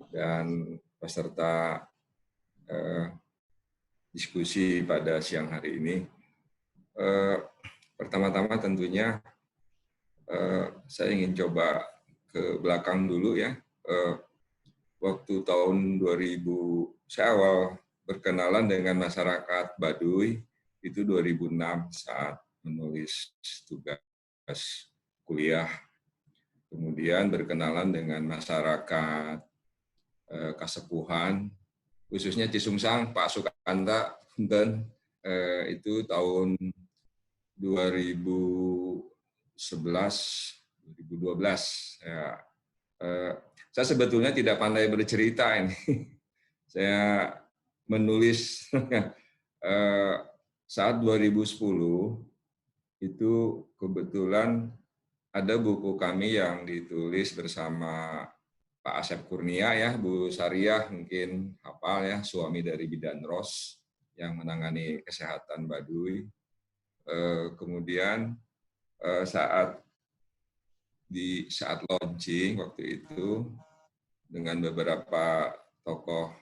dan peserta diskusi pada siang hari ini. Pertama-tama tentunya saya ingin coba ke belakang dulu ya. Waktu tahun 2000, saya awal berkenalan dengan masyarakat Baduy itu 2006 saat menulis tugas kuliah. Kemudian berkenalan dengan masyarakat Kasepuhan, khususnya Cisungsang, Pak Sukanta, itu tahun 2011, 2012. Ya. Saya sebetulnya tidak pandai bercerita ini. Saya menulis saat 2010 itu kebetulan ada buku kami yang ditulis bersama Pak Asep Kurnia ya, Bu Sariah mungkin hafal ya, suami dari Bidan Ros yang menangani kesehatan Baduy. Kemudian saat launching waktu itu dengan beberapa tokoh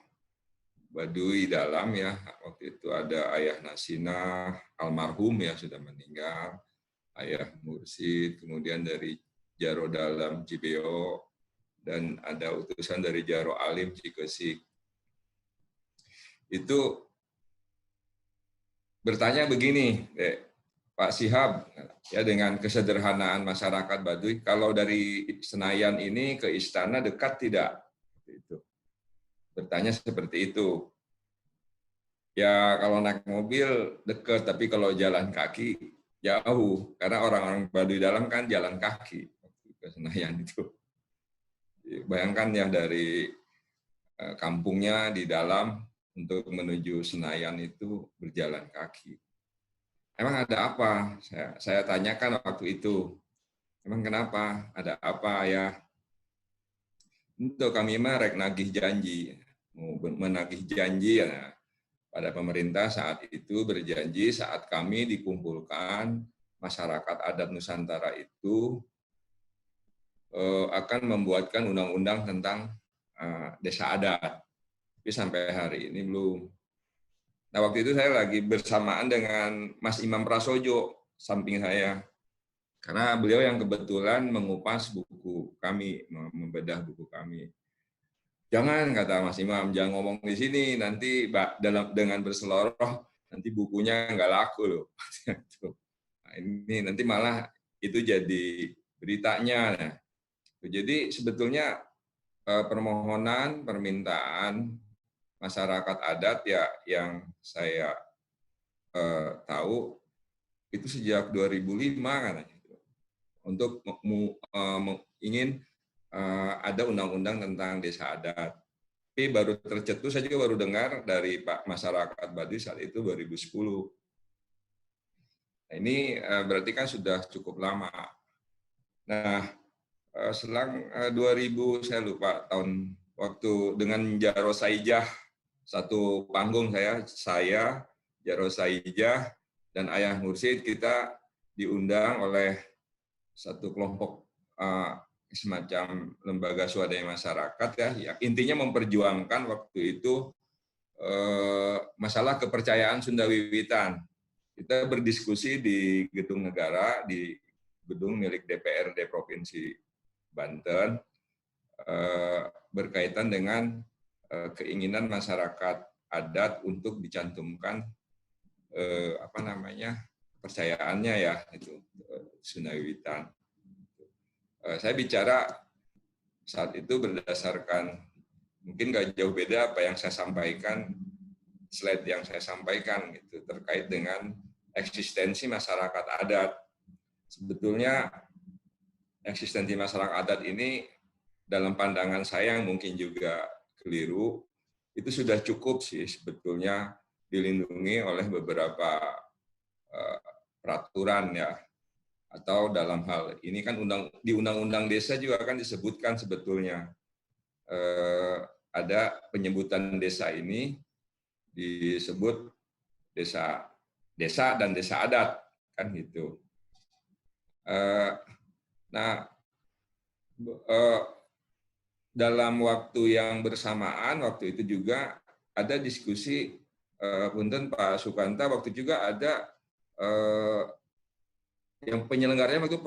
Baduy dalam ya, waktu itu ada Ayah Nasina almarhum ya, sudah meninggal, Ayah Mursid, kemudian dari Jaro Dalam Cibeo, dan ada utusan dari Jaro Alim Cikesik. Itu bertanya begini, Pak Sihab, ya dengan kesederhanaan masyarakat Baduy, kalau dari Senayan ini ke istana dekat tidak? Itu. Bertanya seperti itu. Ya kalau naik mobil dekat, tapi kalau jalan kaki jauh, karena orang-orang Baduy dalam kan jalan kaki ke Senayan itu. Bayangkan yang dari kampungnya di dalam untuk menuju Senayan itu berjalan kaki. Emang ada apa? Saya tanyakan waktu itu. Emang kenapa? Ada apa ya? Untuk kami mah rek nagih janji, mau menagih janji ya. Pada pemerintah saat itu berjanji saat kami dikumpulkan masyarakat adat Nusantara itu akan membuatkan undang-undang tentang desa adat. Tapi sampai hari ini belum. Nah waktu itu saya lagi bersamaan dengan Mas Imam Prasojo samping saya. Karena beliau yang kebetulan mengupas buku kami, membedah buku kami. Jangan, kata Mas Imam, jangan ngomong di sini, nanti dengan berseloroh, nanti bukunya nggak laku loh. Nah, ini nanti malah itu jadi beritanya. Nah, jadi sebetulnya permohonan, permintaan masyarakat adat ya yang saya tahu itu sejak 2005 katanya, untuk ingin ada undang-undang tentang desa adat. Tapi baru tercetus, saya juga baru dengar dari Pak masyarakat Baduy saat itu 2010. Nah, ini berarti kan sudah cukup lama. Nah, selang 2000, saya lupa tahun, waktu dengan Jaro Saijah, satu panggung saya, Jaro Saijah, dan Ayah Mursid, kita diundang oleh satu kelompok semacam lembaga swadaya masyarakat ya, intinya memperjuangkan waktu itu masalah kepercayaan Sunda Wiwitan. Kita berdiskusi di Gedung Negara, di gedung milik DPRD Provinsi Banten, berkaitan dengan keinginan masyarakat adat untuk dicantumkan kepercayaannya ya, itu Sunda Wiwitan. Saya bicara saat itu berdasarkan, mungkin nggak jauh beda apa yang saya sampaikan, slide yang saya sampaikan gitu, terkait dengan eksistensi masyarakat adat. Sebetulnya eksistensi masyarakat adat ini dalam pandangan saya yang mungkin juga keliru, itu sudah cukup sih sebetulnya dilindungi oleh beberapa peraturan ya. Atau dalam hal ini kan di Undang-Undang Desa juga kan disebutkan sebetulnya ada penyebutan desa ini disebut desa dan desa adat kan gitu. Dalam waktu yang bersamaan waktu itu juga ada diskusi punten Pak Sukanta, waktu juga ada yang penyelenggaranya waktu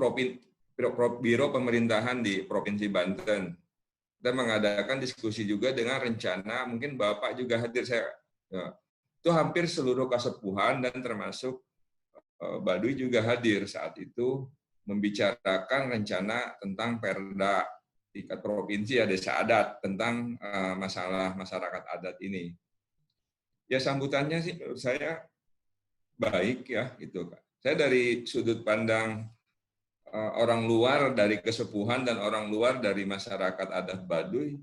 Biro Pemerintahan di Provinsi Banten. Kita mengadakan diskusi juga dengan rencana, mungkin Bapak juga hadir, itu hampir seluruh kasepuhan dan termasuk Baduy juga hadir saat itu, membicarakan rencana tentang Perda tingkat provinsi ya desa adat, tentang masalah masyarakat adat ini. Ya sambutannya sih menurut saya baik ya gitu Kak. Saya dari sudut pandang orang luar dari kesepuhan dan orang luar dari masyarakat adat Baduy,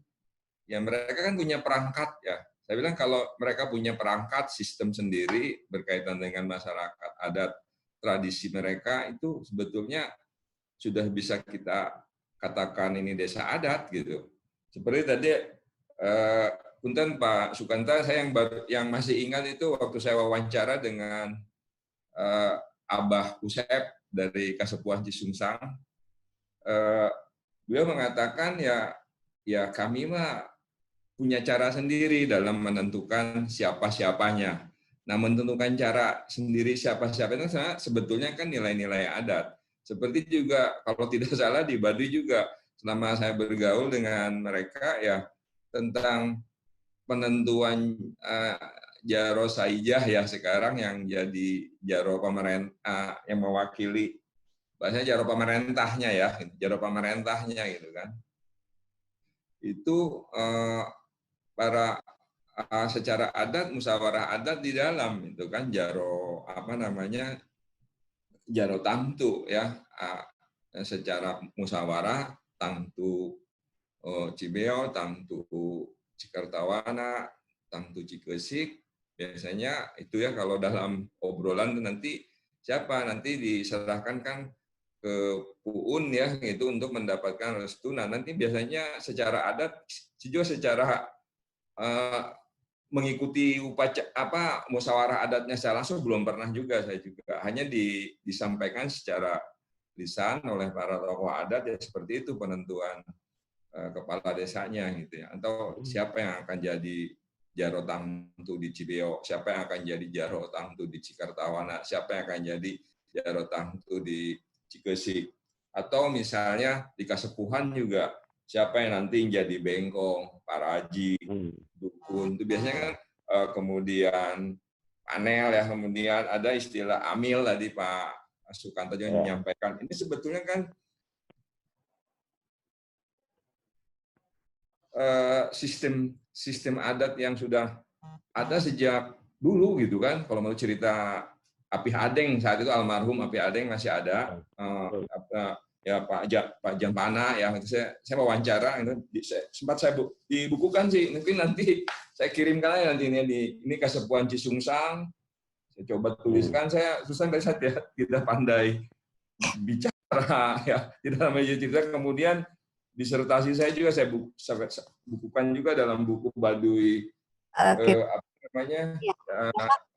ya mereka kan punya perangkat ya. Saya bilang kalau mereka punya perangkat sistem sendiri berkaitan dengan masyarakat adat, tradisi mereka itu sebetulnya sudah bisa kita katakan ini desa adat gitu. Seperti tadi punten Pak Sukanta, saya yang masih ingat itu waktu saya wawancara dengan Abah Usep dari Kasepuhan Cisungsang, beliau mengatakan ya kami mah punya cara sendiri dalam menentukan siapa-siapanya. Nah, menentukan cara sendiri siapa-siapa itu sebetulnya kan nilai-nilai adat. Seperti juga kalau tidak salah di Baduy juga selama saya bergaul dengan mereka ya tentang penentuan Jaro Saijah ya sekarang yang jadi Jaro pemerintah yang mewakili, bahasanya Jaro pemerintahnya ya, Jaro pemerintahnya gitu kan. Itu para secara adat, musyawarah adat di dalam itu kan Jaro Jaro Tangtu ya, secara musyawarah Tangtu Cibeo, Tangtu Cikertawana, Tangtu Cikesik. Biasanya itu ya kalau dalam obrolan nanti siapa nanti diserahkan kan ke Puun ya itu untuk mendapatkan restu. Nah nanti biasanya secara adat juga secara mengikuti upacara musyawarah adatnya secara langsung belum pernah juga saya juga, hanya disampaikan secara lisan oleh para tokoh adat ya seperti itu penentuan kepala desanya gitu ya, atau siapa yang akan jadi Jaro Tangtu di Cibeo, siapa yang akan jadi Jaro Tangtu di Cikertawana, siapa yang akan jadi Jaro Tangtu di Cikesik, atau misalnya di Kasepuhan juga siapa yang nanti jadi bengkong, paraji, dukun, itu biasanya kan kemudian panel ya, kemudian ada istilah amil tadi Pak Sukanto juga menyampaikan. Ini sebetulnya kan sistem adat yang sudah ada sejak dulu gitu kan. Kalau mau cerita Apih Adeng saat itu almarhum Apih Adeng masih ada, ya Pak Jampana ya itu saya wawancara itu sempat saya dibukukan sih, mungkin nanti saya kirimkan aja nanti ini Kasepuhan Cisungsang, saya coba tuliskan, saya susah dari saya tidak pandai bicara ya di dalam media cerita. Kemudian disertasi saya juga saya bukukan juga dalam buku Baduy,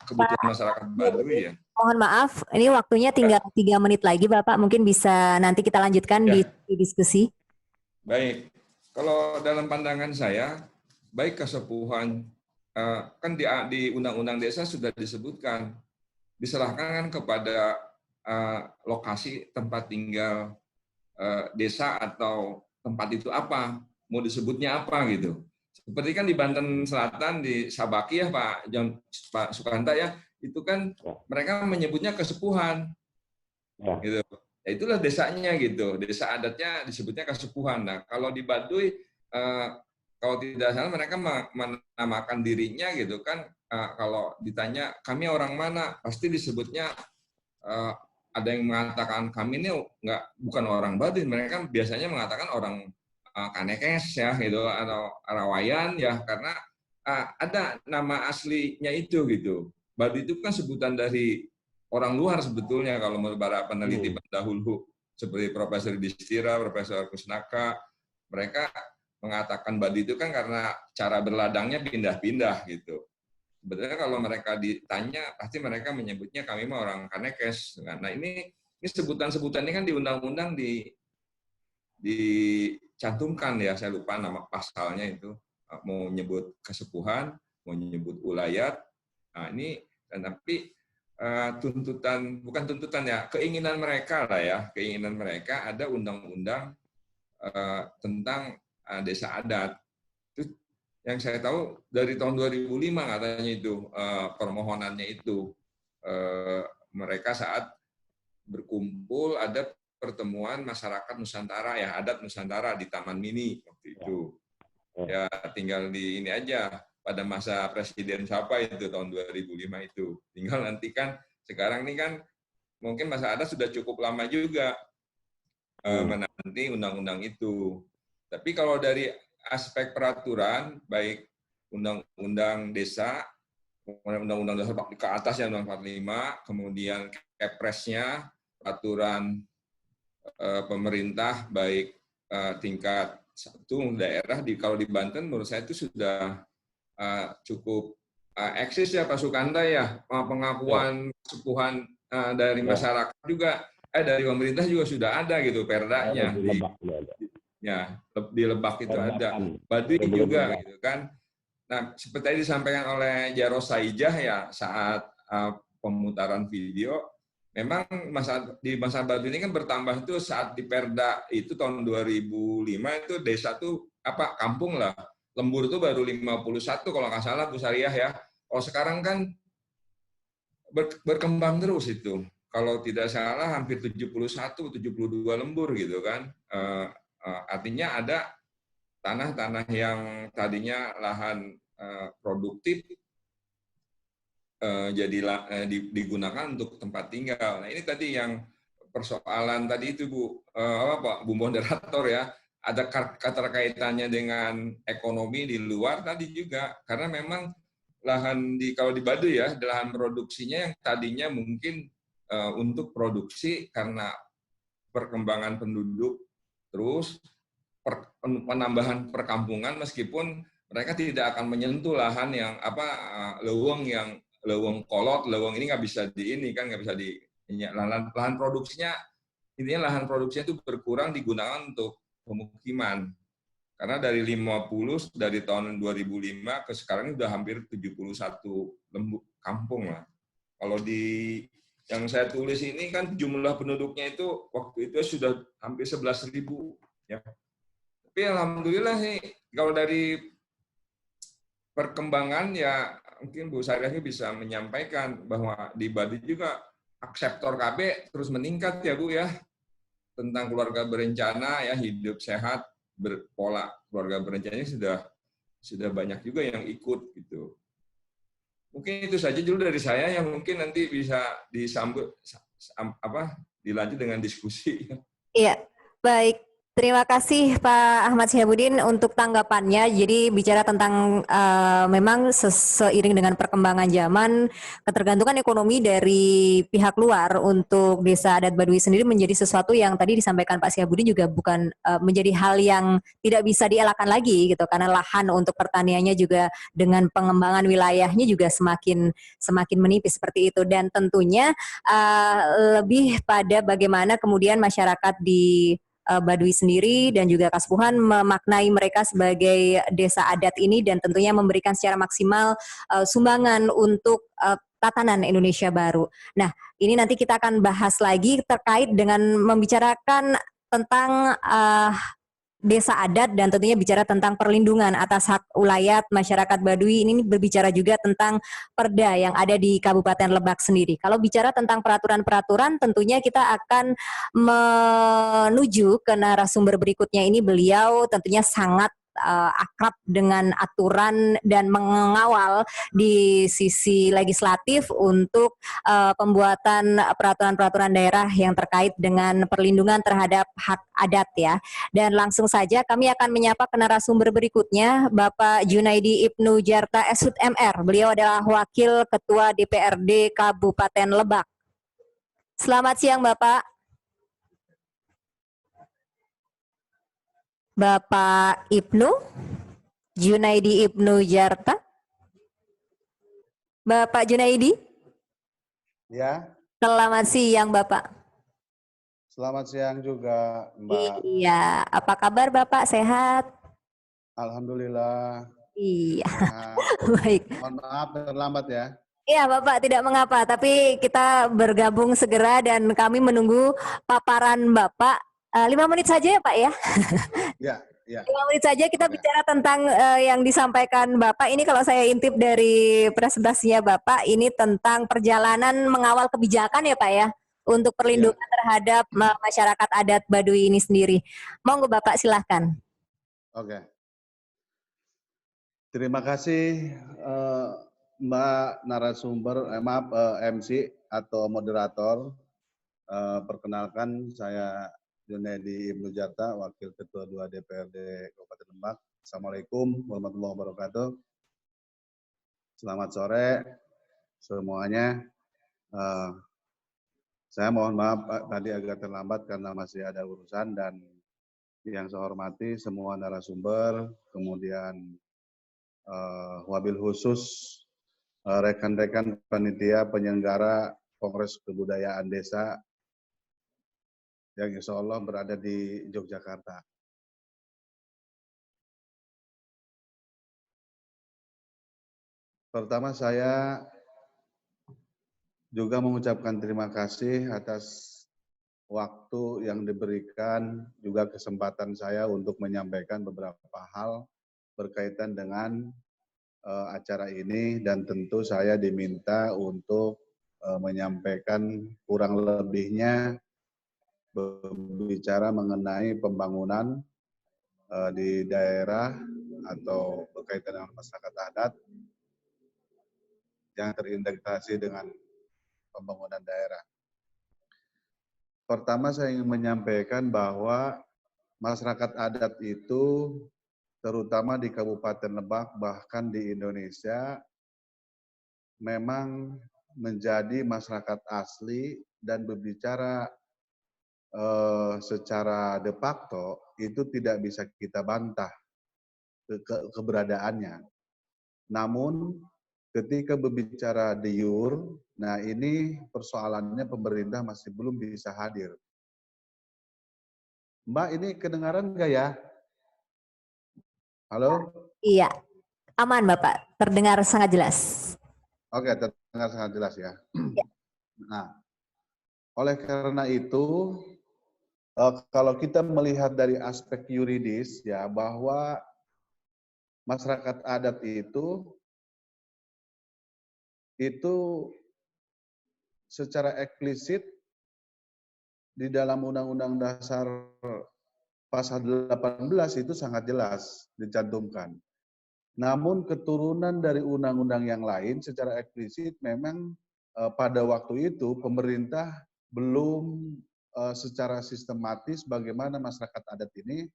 kebutuhan masyarakat Baduy ya. Mohon maaf, ini waktunya tinggal 3 menit lagi Bapak, mungkin bisa nanti kita lanjutkan di diskusi. Baik, kalau dalam pandangan saya, baik Kasepuhan kan di Undang-Undang Desa sudah disebutkan diserahkan kan kepada lokasi tempat tinggal desa atau tempat itu apa, mau disebutnya apa gitu. Seperti kan di Banten Selatan di Sabaki ya Pak Sukanta ya, itu kan mereka menyebutnya kesepuhan, gitu. Ya, itulah desanya gitu, desa adatnya disebutnya kesepuhan. Nah kalau di Baduy kalau tidak salah mereka menamakan dirinya gitu kan, kalau ditanya kami orang mana, pasti disebutnya ada yang mengatakan kami ini bukan orang Baduy, mereka biasanya mengatakan orang Kanekes ya gitu atau Arawayan ya, karena ada nama aslinya itu gitu. Baduy itu kan sebutan dari orang luar sebetulnya kalau menurut para peneliti pendahulu seperti Profesor Distira, Profesor Kusnaka, mereka mengatakan Baduy itu kan karena cara berladangnya pindah-pindah gitu. Sebetulnya kalau mereka ditanya pasti mereka menyebutnya kami mah orang Kanekes. Nah ini sebutan-sebutan ini kan di undang-undang dicantumkan ya, saya lupa nama pasalnya itu, mau nyebut kesepuhan, mau nyebut ulayat. Nah ini tapi bukan tuntutan ya, keinginan mereka lah ya, keinginan mereka ada undang-undang tentang desa adat. Itu yang saya tahu dari tahun 2005 katanya itu permohonannya itu mereka saat berkumpul ada pertemuan masyarakat Nusantara ya, adat Nusantara di Taman Mini waktu itu. Ya tinggal di ini aja pada masa Presiden siapa itu tahun 2005 itu. Tinggal nanti kan sekarang ini kan mungkin masa adat sudah cukup lama juga menanti undang-undang itu. Tapi kalau dari aspek peraturan, baik undang-undang desa, undang-undang dasar ke atas yang undang-undang 45, kemudian Kepresnya, peraturan pemerintah baik tingkat satu daerah kalau di Banten menurut saya itu sudah cukup eksis ya Pak Sukanta ya, pengakuan kesepuhan dari masyarakat juga dari pemerintah juga sudah ada gitu perdanya. Di Lebak itu ada, Baduy juga gitu kan. Nah, seperti yang disampaikan oleh Jaros Saijah ya saat pemutaran video, memang di masa Baduy ini kan bertambah itu saat di Perda itu tahun 2005 itu desa tuh kampung lah. Lembur itu baru 51 kalau nggak salah Bu Sariah ya. Kalau sekarang kan berkembang terus itu. Kalau tidak salah hampir 71, 72 lembur gitu kan. Artinya ada tanah-tanah yang tadinya lahan produktif digunakan untuk tempat tinggal. Nah ini tadi yang persoalan tadi itu Bu moderator ya, ada keterkaitannya dengan ekonomi di luar tadi juga, karena memang lahan kalau di Baduy ya, lahan produksinya yang tadinya mungkin untuk produksi karena perkembangan penduduk terus penambahan perkampungan, meskipun mereka tidak akan menyentuh lahan yang leweng kolot, leweng ini nggak bisa lahan produksinya, intinya lahan produksinya itu berkurang digunakan untuk pemukiman. Karena dari 50 dari tahun 2005 ke sekarang sudah hampir 71 kampung lah. Kalau yang saya tulis ini kan jumlah penduduknya itu waktu itu sudah hampir 11.000 ya. Tapi alhamdulillah sih kalau dari perkembangan ya mungkin Bu Sariah bisa menyampaikan bahwa di Baduy juga akseptor KB terus meningkat ya Bu ya, tentang keluarga berencana ya, hidup sehat, berpola keluarga berencananya sudah banyak juga yang ikut gitu. Mungkin itu saja dulu dari saya yang mungkin nanti bisa dilanjut dengan diskusi. Iya, baik. Terima kasih Pak Ahmad Syihabuddin untuk tanggapannya. Jadi bicara tentang memang seiring dengan perkembangan zaman, ketergantungan ekonomi dari pihak luar untuk desa adat Baduy sendiri menjadi sesuatu yang tadi disampaikan Pak Syihabuddin juga bukan menjadi hal yang tidak bisa dielakkan lagi gitu, karena lahan untuk pertaniannya juga dengan pengembangan wilayahnya juga semakin menipis seperti itu, dan tentunya lebih pada bagaimana kemudian masyarakat di Baduy sendiri dan juga Kaspuhan memaknai mereka sebagai desa adat ini dan tentunya memberikan secara maksimal sumbangan untuk tatanan Indonesia baru. Nah, ini nanti kita akan bahas lagi terkait dengan membicarakan tentang desa adat dan tentunya bicara tentang perlindungan atas hak ulayat masyarakat Baduy. Ini berbicara juga tentang perda yang ada di Kabupaten Lebak sendiri. Kalau bicara tentang peraturan-peraturan, tentunya kita akan menuju ke narasumber berikutnya. Ini beliau tentunya sangat akrab dengan aturan dan mengawal di sisi legislatif untuk pembuatan peraturan-peraturan daerah yang terkait dengan perlindungan terhadap hak adat ya. Dan langsung saja kami akan menyapa ke narasumber berikutnya, Bapak Junaidi Ibnu Jarta SHUT MR. Beliau adalah Wakil Ketua DPRD Kabupaten Lebak. Selamat siang Bapak. Bapak Ibnu, Junaidi Ibnu Jarta. Bapak Junaidi. Ya, Selamat siang Bapak. selamat siang juga Mbak. Iya, apa kabar Bapak? Sehat? Alhamdulillah. Iya, Sehat. baik. Mohon maaf terlambat ya. Iya Bapak, tidak mengapa, tapi kita bergabung segera dan kami menunggu paparan Bapak. 5 menit saja ya Pak ya? Ya, ya. 5 menit saja kita Oke. bicara tentang yang disampaikan Bapak. Ini kalau saya intip dari presentasinya Bapak, ini tentang perjalanan mengawal kebijakan ya Pak ya? Untuk perlindungan terhadap masyarakat adat Baduy ini sendiri. Monggo Bapak silahkan. Oke. Terima kasih Mbak narasumber, MC atau moderator. Perkenalkan saya Junaidi Ibnu Jarta, Wakil Ketua 2 DPRD Kabupaten Lebak. Assalamualaikum warahmatullahi wabarakatuh. Selamat sore semuanya. Saya mohon maaf Pak, tadi agak terlambat karena masih ada urusan, dan yang saya hormati semua narasumber, kemudian wabil khusus rekan-rekan panitia penyelenggara Kongres Kebudayaan Desa yang insya Allah berada di Yogyakarta. Pertama saya juga mengucapkan terima kasih atas waktu yang diberikan, juga kesempatan saya untuk menyampaikan beberapa hal berkaitan dengan acara ini, dan tentu saya diminta untuk menyampaikan kurang lebihnya berbicara mengenai pembangunan di daerah atau berkaitan dengan masyarakat adat yang terintegrasi dengan pembangunan daerah. Pertama saya ingin menyampaikan bahwa masyarakat adat itu terutama di Kabupaten Lebak bahkan di Indonesia memang menjadi masyarakat asli, dan berbicara secara de facto itu tidak bisa kita bantah keberadaannya. Namun ketika berbicara de jure, nah ini persoalannya pemerintah masih belum bisa hadir. Mbak, ini kedengaran nggak ya? Halo? Iya, aman Bapak, terdengar sangat jelas. Oke, terdengar sangat jelas ya. Nah, oleh karena itu, kalau kita melihat dari aspek yuridis ya, bahwa masyarakat adat itu secara eksplisit di dalam Undang-Undang Dasar Pasal 18 itu sangat jelas dicantumkan. Namun keturunan dari undang-undang yang lain secara eksplisit memang pada waktu itu pemerintah belum secara sistematis bagaimana masyarakat adat ini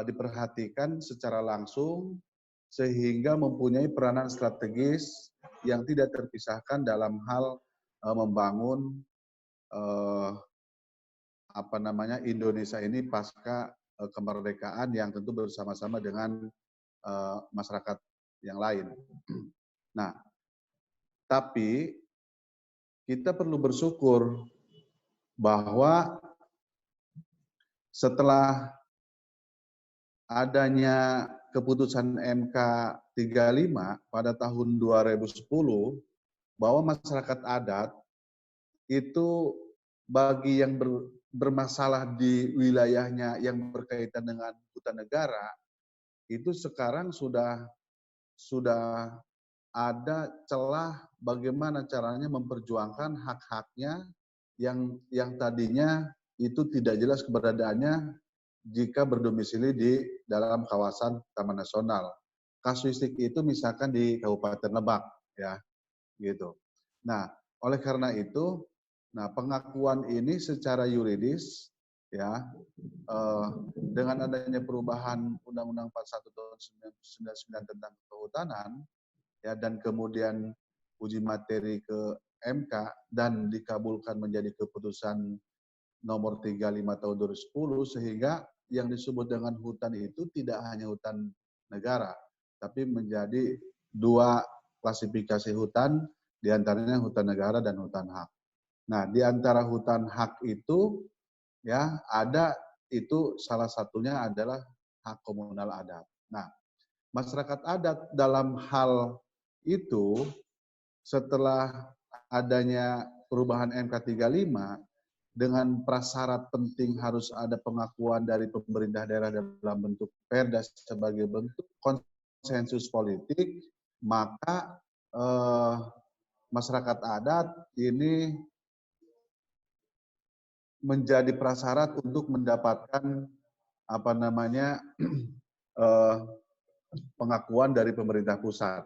diperhatikan secara langsung, sehingga mempunyai peranan strategis yang tidak terpisahkan dalam hal membangun Indonesia ini pasca kemerdekaan yang tentu bersama-sama dengan masyarakat yang lain. Nah, tapi kita perlu bersyukur bahwa setelah adanya keputusan MK 35 pada tahun 2010 bahwa masyarakat adat itu bagi yang bermasalah di wilayahnya yang berkaitan dengan hutan negara itu sekarang sudah ada celah bagaimana caranya memperjuangkan hak-haknya yang tadinya itu tidak jelas keberadaannya jika berdomisili di dalam kawasan Taman Nasional. Kasuistik itu misalkan di Kabupaten Lebak, ya, gitu. Nah, oleh karena itu, pengakuan ini secara yuridis, ya, dengan adanya perubahan Undang-Undang 41 tahun 1999 tentang kehutanan, ya, dan kemudian uji materi ke MK dan dikabulkan menjadi keputusan nomor 35 tahun 2010 sehingga yang disebut dengan hutan itu tidak hanya hutan negara tapi menjadi dua klasifikasi hutan, diantaranya hutan negara dan hutan hak. Nah, di antara hutan hak itu ya ada itu salah satunya adalah hak komunal adat. Nah, masyarakat adat dalam hal itu setelah adanya perubahan MK 35 dengan prasyarat penting harus ada pengakuan dari pemerintah daerah dalam bentuk perda sebagai bentuk konsensus politik, maka masyarakat adat ini menjadi prasyarat untuk mendapatkan pengakuan dari pemerintah pusat.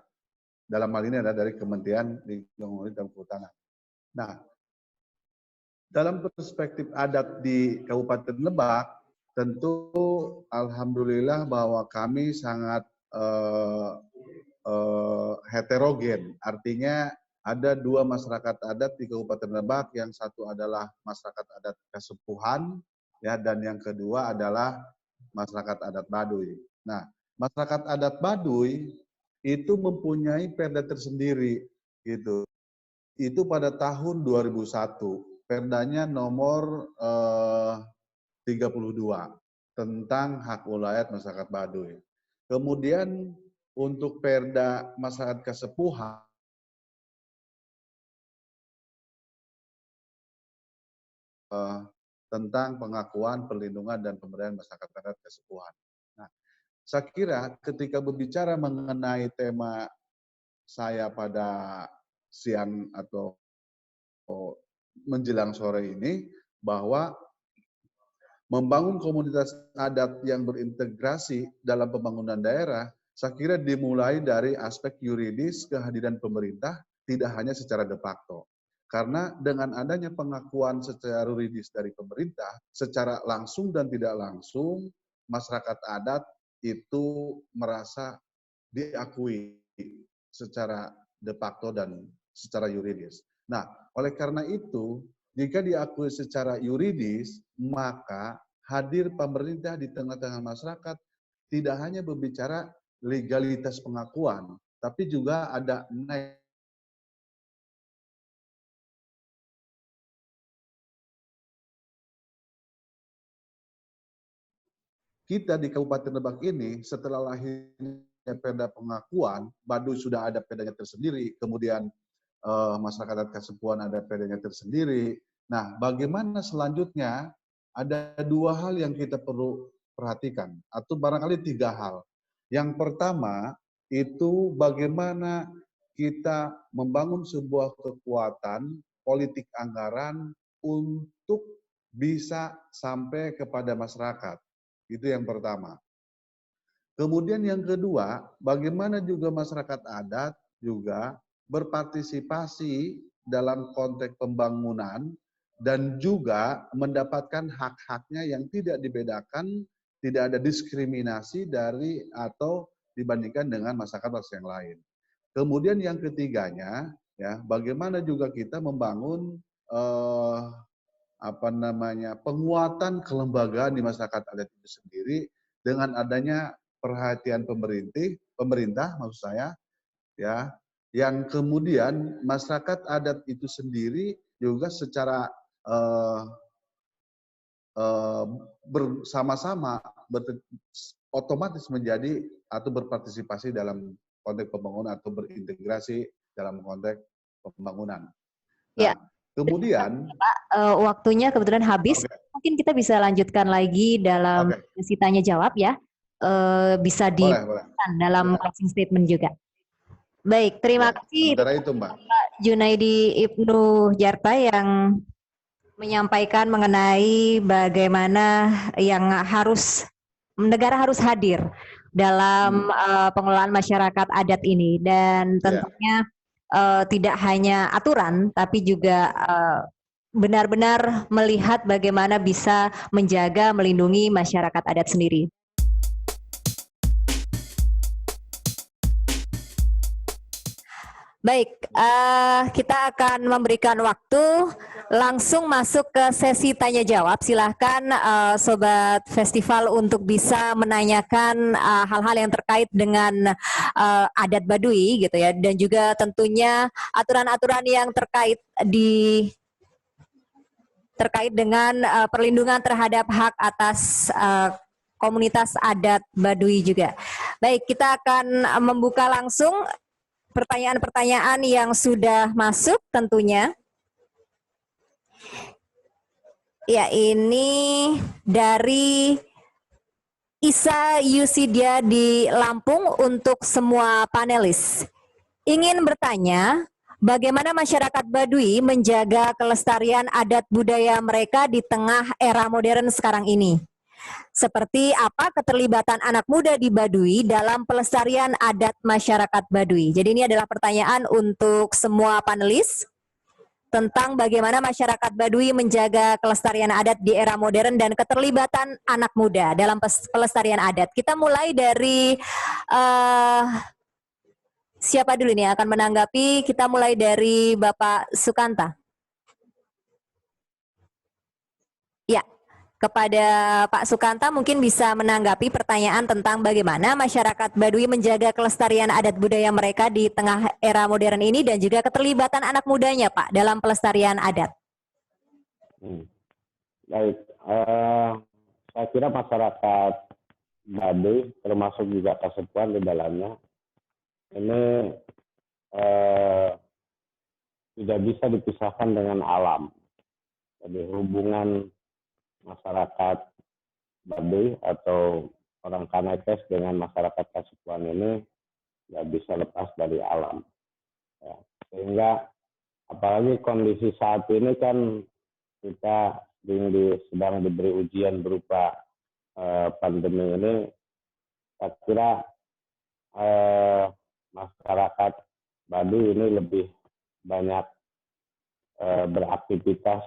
Dalam hal ini adalah dari Kementerian Lingkungan Hidup dan Kehutanan. Nah, dalam perspektif adat di Kabupaten Lebak, tentu alhamdulillah bahwa kami sangat heterogen. Artinya ada dua masyarakat adat di Kabupaten Lebak, yang satu adalah masyarakat adat Kasepuhan, ya, dan yang kedua adalah masyarakat adat Baduy. Nah, masyarakat adat Baduy itu mempunyai perda tersendiri, gitu. Itu pada tahun 2001. Perdanya nomor 32 tentang hak wilayah masyarakat Baduy. Kemudian untuk perda masyarakat Kasepuhan tentang pengakuan, perlindungan dan pemberdayaan masyarakat adat Kasepuhan. Nah, saya kira ketika berbicara mengenai tema saya pada siang atau menjelang sore ini, bahwa membangun komunitas adat yang berintegrasi dalam pembangunan daerah, saya kira dimulai dari aspek yuridis kehadiran pemerintah, tidak hanya secara de facto. Karena dengan adanya pengakuan secara yuridis dari pemerintah, secara langsung dan tidak langsung, masyarakat adat itu merasa diakui secara de facto dan secara yuridis. Nah, oleh karena itu, jika diakui secara yuridis, maka hadir pemerintah di tengah-tengah masyarakat tidak hanya berbicara legalitas pengakuan, tapi juga ada kita di Kabupaten Lebak ini setelah lahirnya perda pengakuan, Baduy sudah ada perdanya tersendiri, kemudian masyarakat adat Kasepuhan ada perdanya tersendiri. Nah, bagaimana selanjutnya? Ada dua hal yang kita perlu perhatikan, atau barangkali tiga hal. Yang pertama, itu bagaimana kita membangun sebuah kekuatan politik anggaran untuk bisa sampai kepada masyarakat. Itu yang pertama. Kemudian yang kedua, bagaimana juga masyarakat adat juga berpartisipasi dalam konteks pembangunan dan juga mendapatkan hak-haknya yang tidak dibedakan, tidak ada diskriminasi dari atau dibandingkan dengan masyarakat yang lain. Kemudian yang ketiganya, ya, bagaimana juga kita membangun penguatan kelembagaan di masyarakat adat itu sendiri dengan adanya perhatian pemerintah maksud saya, ya, yang kemudian masyarakat adat itu sendiri juga secara bersama-sama otomatis menjadi atau berpartisipasi dalam konteks pembangunan atau berintegrasi dalam konteks pembangunan. Ya. Nah, kemudian Waktunya kebetulan habis. Oke. Mungkin kita bisa lanjutkan lagi dalam Oke. sesi tanya jawab ya. Bisa boleh. dalam Ya. closing statement juga. Baik, terima Ya, kasih sementara itu, Mbak. Pak Junaidi Ibnu Jarta yang menyampaikan mengenai bagaimana yang negara harus hadir dalam pengelolaan masyarakat adat ini, dan tentunya tidak hanya aturan tapi juga benar-benar melihat bagaimana bisa menjaga, melindungi masyarakat adat sendiri. Baik, kita akan memberikan waktu langsung masuk ke sesi tanya jawab. Silahkan Sobat Festival untuk bisa menanyakan hal-hal yang terkait dengan adat Baduy gitu ya, dan juga tentunya aturan-aturan yang terkait dengan perlindungan terhadap hak atas komunitas adat Baduy juga. Baik, kita akan membuka langsung pertanyaan-pertanyaan yang sudah masuk tentunya. Ya, ini dari Isa Yusidia di Lampung untuk semua panelis. Ingin bertanya, bagaimana masyarakat Baduy menjaga kelestarian adat budaya mereka di tengah era modern sekarang ini? Seperti apa keterlibatan anak muda di Baduy dalam pelestarian adat masyarakat Baduy? Jadi ini adalah pertanyaan untuk semua panelis tentang bagaimana masyarakat Baduy menjaga kelestarian adat di era modern dan keterlibatan anak muda dalam pelestarian adat. Kita mulai dari siapa dulu nih akan menanggapi? Kita mulai dari Bapak Sukanta. Ya. Kepada Pak Sukanta mungkin bisa menanggapi pertanyaan tentang bagaimana masyarakat Baduy menjaga kelestarian adat budaya mereka di tengah era modern ini dan juga keterlibatan anak mudanya, Pak, dalam pelestarian adat. Baik, saya kira masyarakat Baduy termasuk juga Kasepuan di dalamnya ini tidak bisa dipisahkan dengan alam. Jadi hubungan masyarakat Baduy atau orang Kanetes dengan masyarakat Kasepuan ini nggak bisa lepas dari alam. Ya. Sehingga apalagi kondisi saat ini kan kita sedang diberi ujian berupa pandemi ini, saya kira masyarakat Baduy ini lebih banyak beraktivitas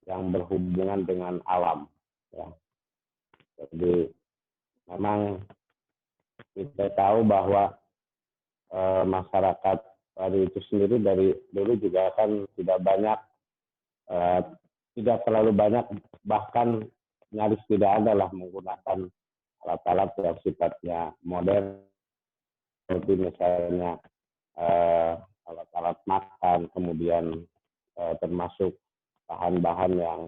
yang berhubungan dengan alam. Ya. Jadi memang kita tahu bahwa masyarakat Baduy itu sendiri dari dulu juga kan tidak terlalu banyak, bahkan nyaris tidak ada lah menggunakan alat-alat yang sifatnya modern, seperti misalnya alat-alat makan, kemudian termasuk bahan-bahan yang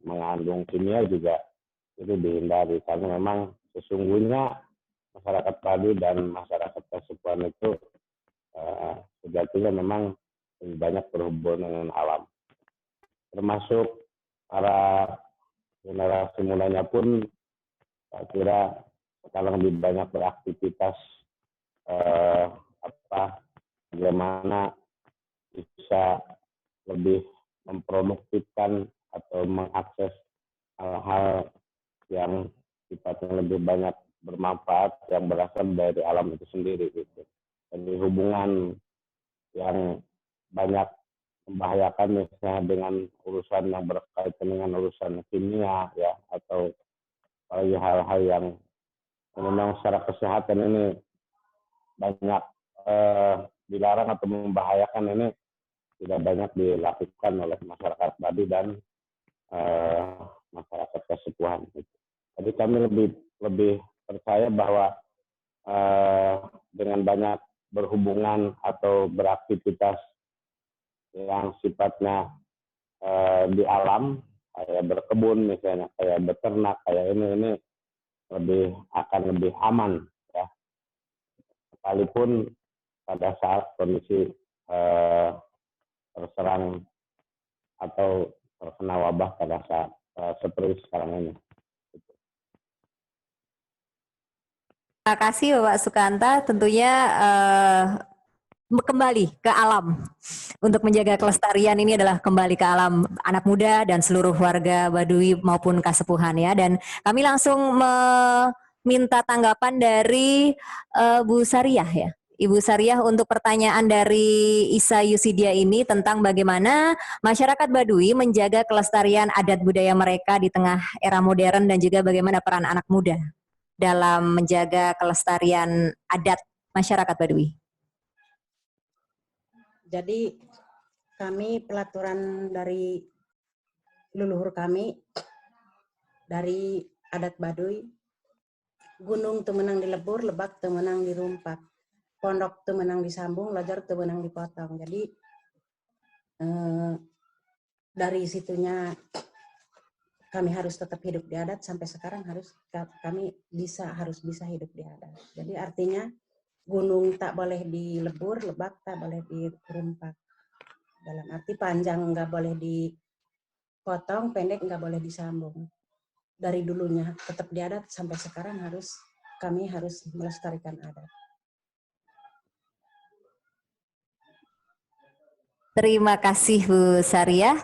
mengandung kimia juga itu dihindari, karena memang sesungguhnya masyarakat Baduy dan masyarakat Kasepuan itu sejatinya memang lebih banyak berhubungan dengan alam. Termasuk para generasi mudanya pun saya kira sekarang lebih banyak beraktivitas bagaimana bisa lebih memproduktifkan atau mengakses hal-hal yang sifatnya lebih banyak bermanfaat yang berasal dari alam itu sendiri gitu. Jadi hubungan yang banyak membahayakan misalnya dengan urusan yang berkaitan dengan urusan kimia ya, atau hal-hal yang memang secara kesehatan ini banyak dilarang atau membahayakan, ini tidak banyak dilakukan oleh masyarakat Baduy dan masyarakat Kasepuan. Jadi kami lebih percaya bahwa dengan banyak berhubungan atau beraktivitas yang sifatnya di alam kayak berkebun misalnya, kayak beternak, kayak ini akan lebih aman ya. Sekalipun pada saat kondisi terserang atau terkena wabah pada saat seperti sekarang ini. Terima kasih Bapak Sukanta, tentunya kembali ke alam. Untuk menjaga kelestarian ini adalah kembali ke alam, anak muda dan seluruh warga Baduy maupun Kasepuhan ya. Dan kami langsung meminta tanggapan dari Bu Sariah ya. Ibu Sariah untuk pertanyaan dari Isa Yusidia ini tentang bagaimana masyarakat Baduy menjaga kelestarian adat budaya mereka di tengah era modern dan juga bagaimana peran anak muda dalam menjaga kelestarian adat masyarakat Baduy. Jadi kami pelaturan dari leluhur kami, dari adat Baduy, gunung temenang dilebur, lebak temenang dirumpak, pondok temenang disambung, lojar temenang dipotong. Jadi dari situnya kami harus tetap hidup di adat, sampai sekarang kami harus bisa hidup di adat. Jadi artinya gunung tak boleh dilebur, lebak tak boleh dirumpak. Dalam arti panjang nggak boleh dipotong, pendek nggak boleh disambung. Dari dulunya tetap di adat, sampai sekarang kami harus melestarikan adat. Terima kasih Bu Sariah.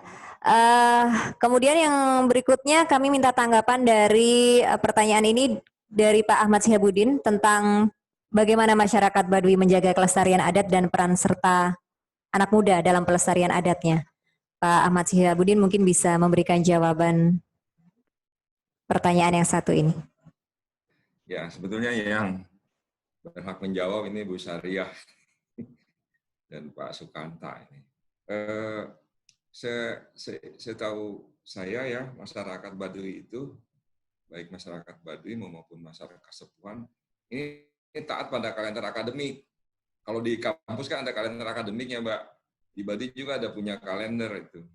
Kemudian yang berikutnya kami minta tanggapan dari pertanyaan ini dari Pak Ahmad Sihabudin tentang bagaimana masyarakat Baduy menjaga kelestarian adat dan peran serta anak muda dalam pelestarian adatnya. Pak Ahmad Sihabudin mungkin bisa memberikan jawaban pertanyaan yang satu ini. Ya, sebetulnya yang berhak menjawab ini Bu Sariah dan Pak Sukanta ini. Setahu saya ya, masyarakat Baduy itu, baik masyarakat Baduy maupun masyarakat Kasepuhan, ini taat pada kalender akademik. Kalau di kampus kan ada kalender akademiknya, Mbak. Di Baduy juga ada punya kalender itu.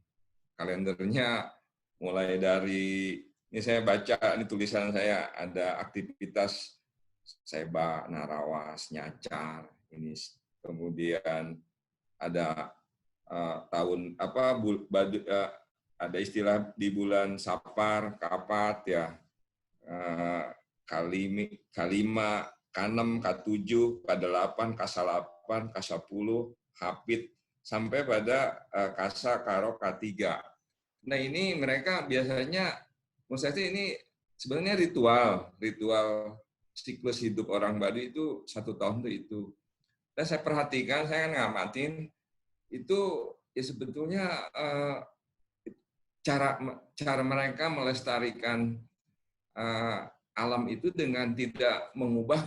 Kalendernya mulai dari, ini saya baca, ini tulisan saya, ada aktivitas seba, narawas, nyacar, ini kemudian ada tahun ada istilah di bulan Sapar, Kapat ya, Kalima, K6, K7, K8, K8, K10, Hapit, sampai pada Kasa, Karo, K3. Nah ini mereka biasanya, menurut saya ini sebenarnya ritual siklus hidup orang Baduy itu 1 tahun itu. Dan saya perhatikan, saya kan ngamatin, itu ya sebetulnya cara mereka melestarikan alam itu dengan tidak mengubah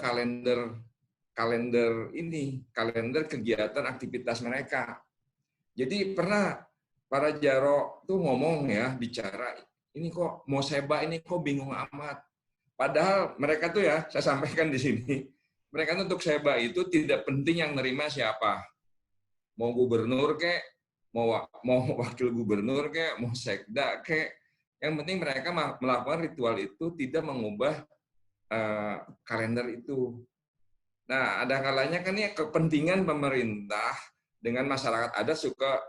kalender kegiatan aktivitas mereka. Jadi pernah para jaro tuh ngomong ya, bicara, ini kok mau seba ini kok bingung amat. Padahal mereka tuh ya, saya sampaikan di sini, mereka tuh untuk seba itu tidak penting yang nerima siapa. Mau gubernur kek, mau wakil gubernur kek, mau sekda kek, yang penting mereka melakukan ritual itu tidak mengubah kalender itu. Nah, ada kalanya kan ya kepentingan pemerintah dengan masyarakat adat suka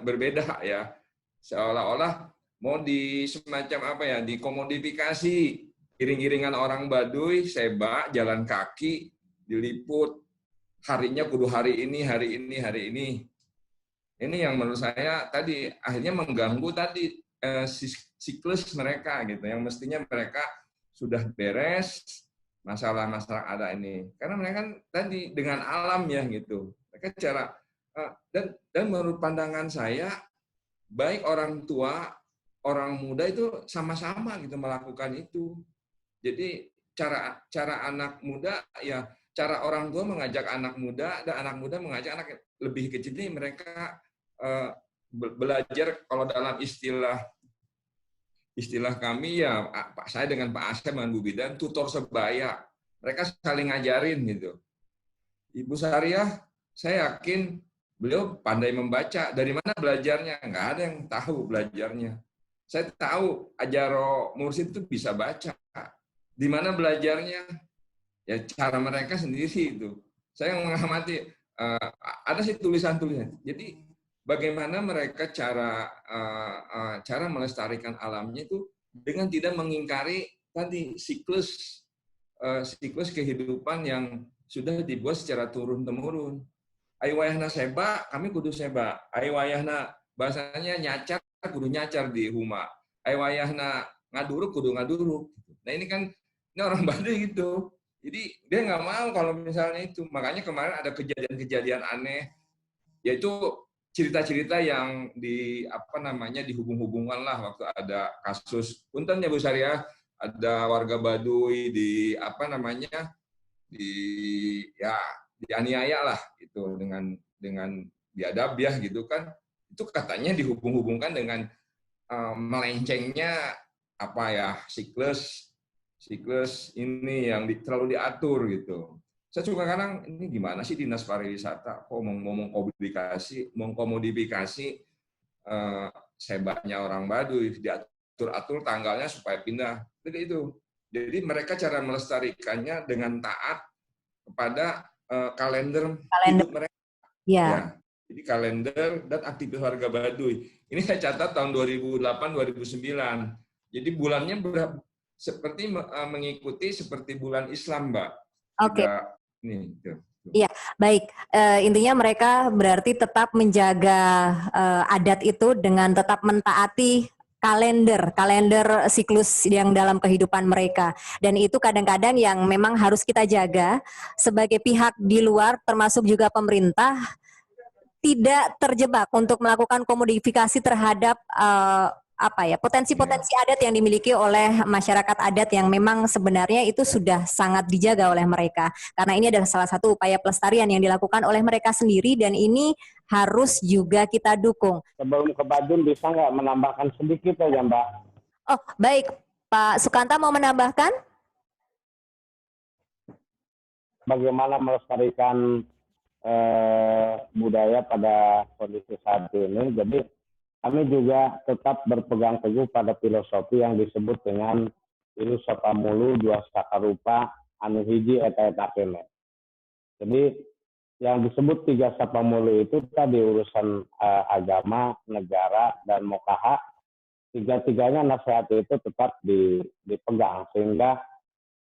berbeda ya, seolah-olah mau semacam dikomodifikasi. Iring-iringan orang Baduy, seba, jalan kaki, diliput, harinya kudu hari ini. Ini yang menurut saya tadi akhirnya mengganggu tadi siklus mereka gitu, yang mestinya mereka sudah beres masalah-masalah ada ini. Karena mereka kan tadi dengan alam ya gitu. Mereka dan menurut pandangan saya, baik orang tua, orang muda itu sama-sama gitu melakukan itu. Jadi cara anak muda ya, cara orang tua mengajak anak muda dan anak muda mengajak anak lebih kecil ini, mereka belajar, kalau dalam istilah kami ya, saya dengan Pak Asep dengan Bu Bidan, tutor sebaya. Mereka saling ngajarin gitu. Ibu Sariah, saya yakin Beliau pandai membaca. Dari mana belajarnya? Nggak ada yang tahu belajarnya. Saya tahu Ajaro Mursid itu bisa baca. Di mana belajarnya? Ya cara mereka sendiri itu. Saya mengamati, ada sih tulisan-tulisan. Jadi bagaimana mereka cara melestarikan alamnya itu dengan tidak mengingkari tadi siklus kehidupan yang sudah dibuat secara turun-temurun. Ayo wayahna seba, kami kudu seba. Ayo wayahna bahasanya nyacar, kudu nyacar di rumah. Ayo wayahna ngaduruk, kudu ngaduruk. Nah ini kan, ini orang Baduy gitu. Jadi dia nggak mau kalau misalnya itu. Makanya kemarin ada kejadian-kejadian aneh, yaitu cerita-cerita yang dihubung-hubungkan lah waktu ada kasus punten ya Bu Syariah, ada warga Baduy dianiaya lah gitu dengan biadabiah gitu kan. Itu katanya dihubung-hubungkan dengan melencengnya siklus ini yang terlalu diatur gitu. Saya juga kadang ini gimana sih dinas pariwisata kok mau mengkomodifikasi sebabnya orang Baduy, diatur-atur tanggalnya supaya pindah. Itu. Jadi mereka cara melestarikannya dengan taat kepada kalender hidup mereka. Ya. Jadi kalender dan aktivitas warga Baduy. Ini saya catat tahun 2008-2009. Jadi bulannya seperti mengikuti seperti bulan Islam, Mbak. Oke. Gitu. Iya, baik. Intinya mereka berarti tetap menjaga adat itu dengan tetap mentaati kalender siklus yang dalam kehidupan mereka. Dan itu kadang-kadang yang memang harus kita jaga sebagai pihak di luar, termasuk juga pemerintah, tidak terjebak untuk melakukan komodifikasi terhadap potensi-potensi adat yang dimiliki oleh masyarakat adat yang memang sebenarnya itu sudah sangat dijaga oleh mereka. Karena ini adalah salah satu upaya pelestarian yang dilakukan oleh mereka sendiri dan ini harus juga kita dukung. Sebelum ke Badun bisa nggak menambahkan sedikit aja Mbak? Oh baik, Pak Sukanta mau menambahkan? Bagaimana melestarikan budaya pada kondisi saat ini. Jadi kami juga tetap berpegang teguh pada filosofi yang disebut dengan Ilu Sapamulu Dua Sakarupa Anu Hiji Eta Eta Kene. Jadi yang disebut tiga Sapamulu itu tadi urusan agama, negara, dan mokaha. Tiga-tiganya nasihat itu tetap dipegang sehingga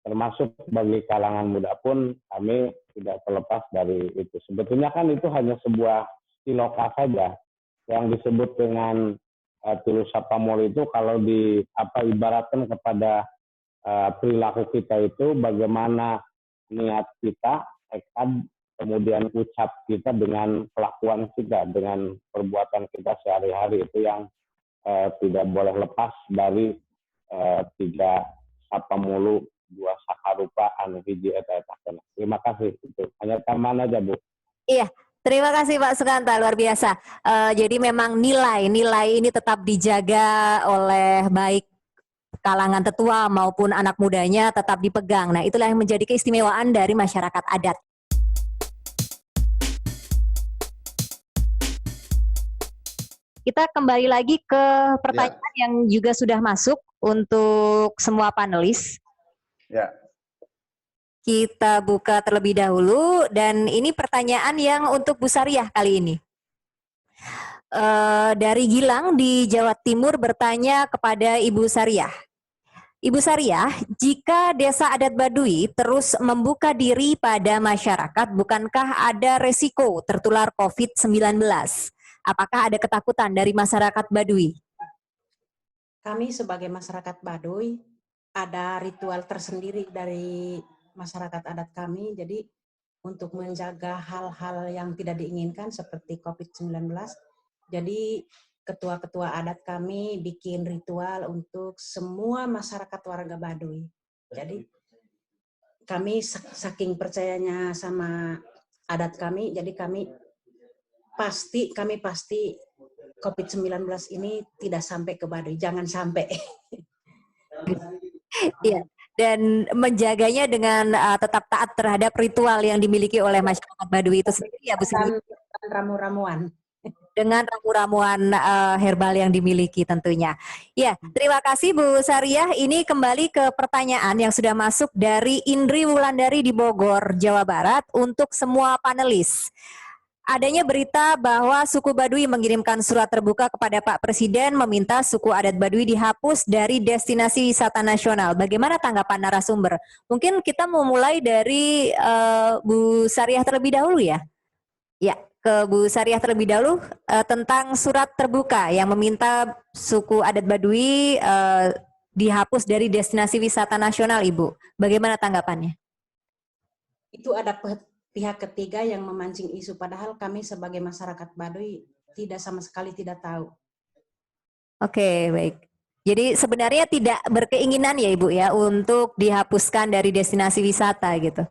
termasuk bagi kalangan muda pun kami tidak terlepas dari itu. Sebetulnya kan itu hanya sebuah siloka saja. Yang disebut dengan Tilu Sapamulu itu kalau ibaratkan kepada perilaku kita itu bagaimana niat kita, tekad, kemudian ucap kita dengan kelakuan kita, dengan perbuatan kita sehari-hari itu yang tidak boleh lepas dari tiga Sapamulu Dua Sakarupa Anu Hiji Eta Eta Kene. Terima kasih. Itu hanya tambahan aja Bu. Iya. Terima kasih Pak Sukanta, luar biasa. Jadi memang nilai ini tetap dijaga oleh baik kalangan tetua maupun anak mudanya tetap dipegang. Nah itulah yang menjadi keistimewaan dari masyarakat adat. Kita kembali lagi ke pertanyaan yang juga sudah masuk untuk semua panelis. Ya. Kita buka terlebih dahulu dan ini pertanyaan yang untuk Bu Sariah kali ini. Dari Gilang di Jawa Timur bertanya kepada Ibu Sariah. Ibu Sariah, jika desa adat Baduy terus membuka diri pada masyarakat, bukankah ada resiko tertular COVID-19? Apakah ada ketakutan dari masyarakat Baduy? Kami sebagai masyarakat Baduy ada ritual tersendiri dari masyarakat adat kami, jadi untuk menjaga hal-hal yang tidak diinginkan seperti COVID-19, jadi ketua-ketua adat kami bikin ritual untuk semua masyarakat warga Baduy. Jadi kami saking percayanya sama adat kami, jadi kami pasti COVID-19 ini tidak sampai ke Baduy, jangan sampai. Iya. Dan menjaganya dengan tetap taat terhadap ritual yang dimiliki oleh masyarakat Baduy itu sendiri ya Bu Sri. ramu-ramuan. Dengan ramu-ramuan herbal yang dimiliki tentunya. Ya, terima kasih Bu Sariah. Ini kembali ke pertanyaan yang sudah masuk dari Indri Wulandari di Bogor, Jawa Barat untuk semua panelis. Adanya berita bahwa suku Baduy mengirimkan surat terbuka kepada Pak Presiden meminta suku adat Baduy dihapus dari destinasi wisata nasional. Bagaimana tanggapan narasumber? Mungkin kita mau mulai dari Bu Sariah terlebih dahulu ya. Ya, ke Bu Sariah terlebih dahulu tentang surat terbuka yang meminta suku adat Baduy dihapus dari destinasi wisata nasional, Ibu. Bagaimana tanggapannya? Itu ada pihak ketiga yang memancing isu, padahal kami sebagai masyarakat Baduy tidak sama sekali tidak tahu. Oke, baik. Jadi sebenarnya tidak berkeinginan ya Ibu ya untuk dihapuskan dari destinasi wisata gitu.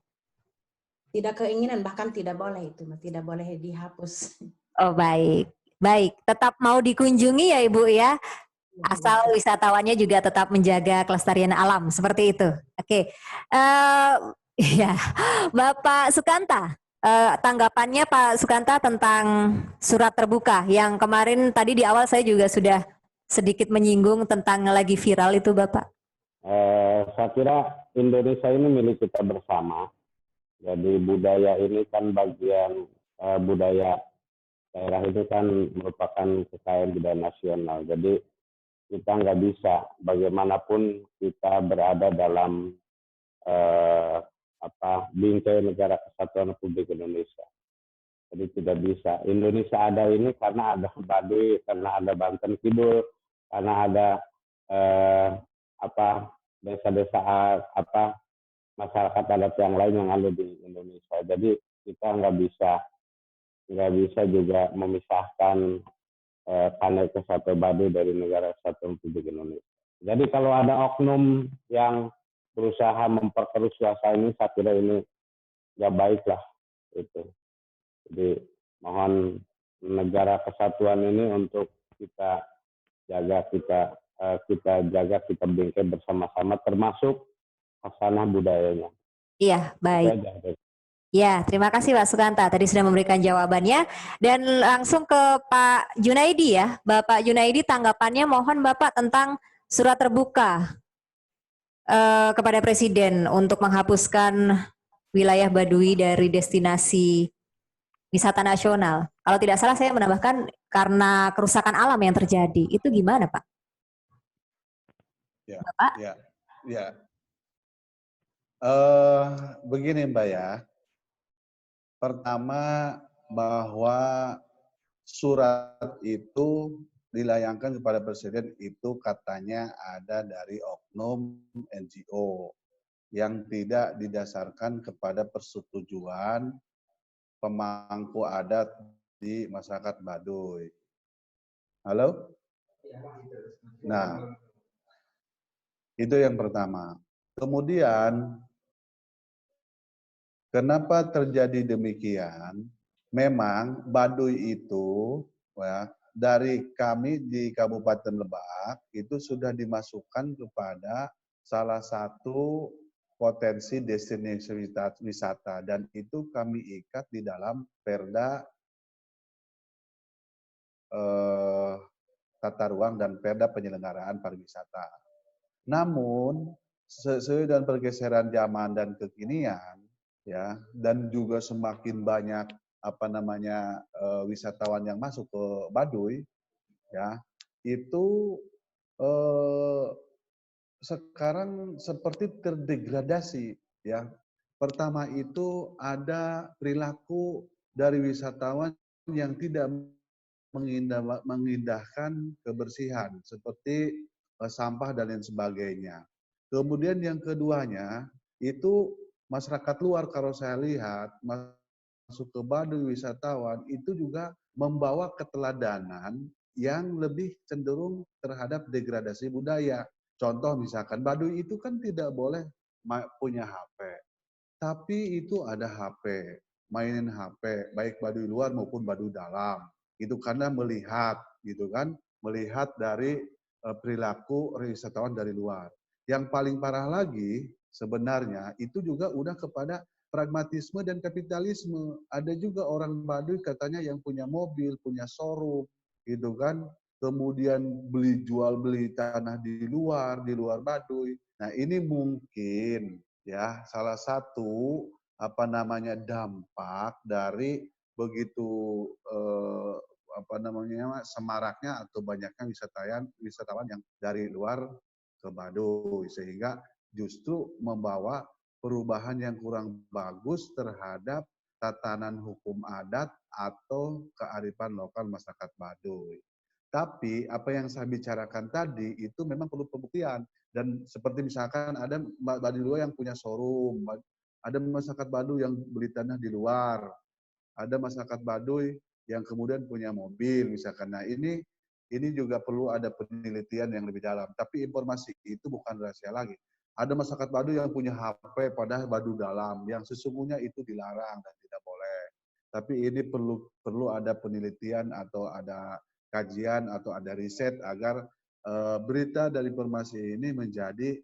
Tidak keinginan, bahkan tidak boleh itu, tidak boleh dihapus. Oh baik, baik. Tetap mau dikunjungi ya Ibu ya, asal wisatawannya juga tetap menjaga kelestarian alam seperti itu. Oke, ya Bapak Sukanta, tanggapannya Pak Sukanta tentang surat terbuka yang kemarin tadi di awal saya juga sudah sedikit menyinggung tentang lagi viral itu Bapak. Saya kira Indonesia ini milik kita bersama. Jadi budaya ini kan bagian budaya daerah itu kan merupakan kekayaan budaya nasional. Jadi kita nggak bisa bagaimanapun kita berada dalam bingkai negara kesatuan Republik Indonesia. Jadi tidak bisa. Indonesia ada ini karena ada Baduy, karena ada Banten Kidul, karena ada desa-desa masyarakat adat yang lain yang ada di Indonesia. Jadi kita nggak bisa juga memisahkan Tandai Kesatuan Baduy dari negara kesatuan Republik Indonesia. Jadi kalau ada oknum yang berusaha memperkeruh suasana ini, saya kira ini nggak baik lah itu. Jadi mohon negara kesatuan ini untuk kita jaga, kita bingkai bersama-sama, termasuk khasana budayanya. Iya, baik. Ya, terima kasih Pak Sukanta. Tadi sudah memberikan jawabannya. Dan langsung ke Pak Junaidi ya. Bapak Junaidi, tanggapannya mohon Bapak tentang surat terbuka kepada Presiden untuk menghapuskan wilayah Baduy dari destinasi wisata nasional. Kalau tidak salah saya menambahkan karena kerusakan alam yang terjadi. Itu gimana Pak? Ya, Bapak? ya. Begini Mbak ya, pertama bahwa surat itu dilayangkan kepada Presiden itu katanya ada dari oknum NGO yang tidak didasarkan kepada persetujuan pemangku adat di masyarakat Baduy. Halo? Nah, itu yang pertama. Kemudian, kenapa terjadi demikian? Memang Baduy itu, ya, dari kami di Kabupaten Lebak, itu sudah dimasukkan kepada salah satu potensi destinasi wisata. Dan itu kami ikat di dalam Perda Tata Ruang dan Perda Penyelenggaraan Pariwisata. Namun, sesuai dengan pergeseran zaman dan kekinian, ya, dan juga semakin banyak wisatawan yang masuk ke Baduy, ya, itu sekarang seperti terdegradasi, ya. Pertama itu ada perilaku dari wisatawan yang tidak mengindahkan kebersihan seperti sampah dan lain sebagainya. Kemudian yang keduanya itu masyarakat luar, kalau saya lihat masuk ke Baduy wisatawan itu juga membawa keteladanan yang lebih cenderung terhadap degradasi budaya. Contoh misalkan Baduy itu kan tidak boleh punya HP, tapi itu ada HP, mainin HP, baik Baduy luar maupun Baduy dalam. Itu karena melihat, gitu kan, melihat dari perilaku wisatawan dari luar. Yang paling parah lagi sebenarnya itu juga udah kepada pragmatisme dan kapitalisme. Ada juga orang Baduy katanya yang punya mobil, punya showroom, gitu kan. Kemudian jual beli tanah di luar Baduy. Nah, ini mungkin ya salah satu dampak dari begitu semaraknya atau banyaknya wisatawan yang dari luar ke Baduy, sehingga justru membawa perubahan yang kurang bagus terhadap tatanan hukum adat atau kearifan lokal masyarakat Baduy. Tapi apa yang saya bicarakan tadi itu memang perlu pembuktian. Dan seperti misalkan ada Baduy luar yang punya showroom, ada masyarakat Baduy yang beli tanah di luar, ada masyarakat Baduy yang kemudian punya mobil misalkan. Nah, ini juga perlu ada penelitian yang lebih dalam. Tapi informasi itu bukan rahasia lagi. Ada masyarakat Baduy yang punya HP padahal Baduy dalam, yang sesungguhnya itu dilarang dan tidak boleh. Tapi ini perlu ada penelitian atau ada kajian atau ada riset agar berita dan informasi ini menjadi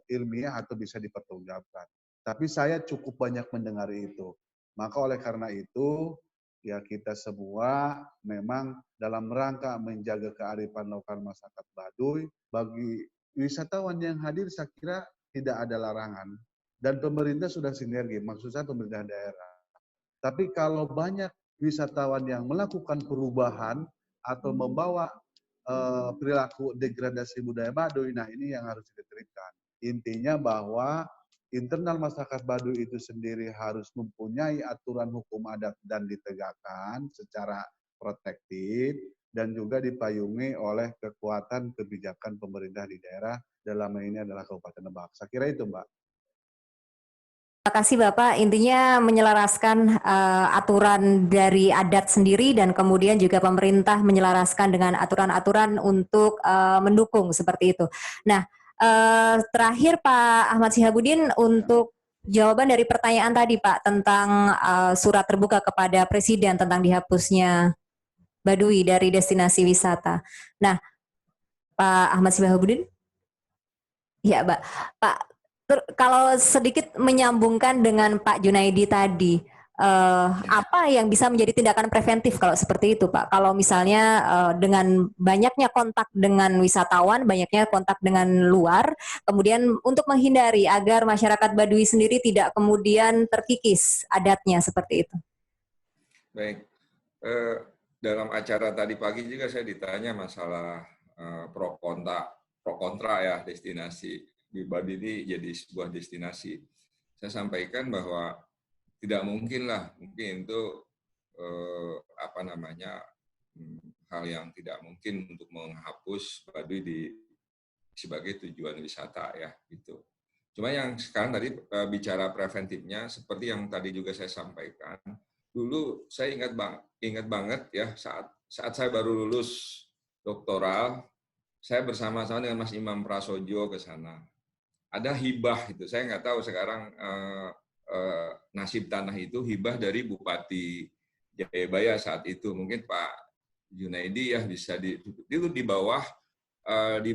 ilmiah atau bisa dipertanggungjawabkan. Tapi saya cukup banyak mendengar itu. Maka oleh karena itu, ya kita semua memang dalam rangka menjaga kearifan lokal masyarakat Baduy, bagi wisatawan yang hadir saya kira tidak ada larangan. Dan pemerintah sudah sinergi, maksud saya pemerintah daerah. Tapi kalau banyak wisatawan yang melakukan perubahan atau membawa perilaku degradasi budaya Baduy, nah ini yang harus ditertibkan. Intinya bahwa internal masyarakat Baduy itu sendiri harus mempunyai aturan hukum adat dan ditegakkan secara protektif dan juga dipayungi oleh kekuatan kebijakan pemerintah di daerah, dalam hal ini adalah Kabupaten Lebak. Saya kira itu, Mbak. Terima kasih Bapak, intinya menyelaraskan aturan dari adat sendiri dan kemudian juga pemerintah menyelaraskan dengan aturan-aturan untuk mendukung seperti itu. Nah, terakhir Pak Ahmad Syihabuddin untuk jawaban dari pertanyaan tadi Pak tentang surat terbuka kepada Presiden tentang dihapusnya Baduy dari destinasi wisata. Nah, Pak Ahmad Syihabuddin? Ya, Pak. Kalau sedikit menyambungkan dengan Pak Junaidi tadi, apa yang bisa menjadi tindakan preventif kalau seperti itu, Pak? Kalau misalnya dengan banyaknya kontak dengan wisatawan, banyaknya kontak dengan luar, kemudian untuk menghindari agar masyarakat Baduy sendiri tidak kemudian terkikis adatnya seperti itu. Baik. Dalam acara tadi pagi juga saya ditanya masalah pro kontra ya destinasi di Baduy ini jadi sebuah destinasi. Saya sampaikan bahwa tidak mungkin itu hal yang tidak mungkin untuk menghapus Baduy sebagai tujuan wisata ya gitu. Cuma yang sekarang tadi bicara preventifnya seperti yang tadi juga saya sampaikan. Dulu saya ingat banget ya saat saya baru lulus doktoral, saya bersama-sama dengan Mas Imam Prasojo ke sana. Ada hibah itu, saya nggak tahu sekarang nasib tanah itu hibah dari Bupati Jayabaya saat itu. Mungkin Pak Junaidi ya bisa itu di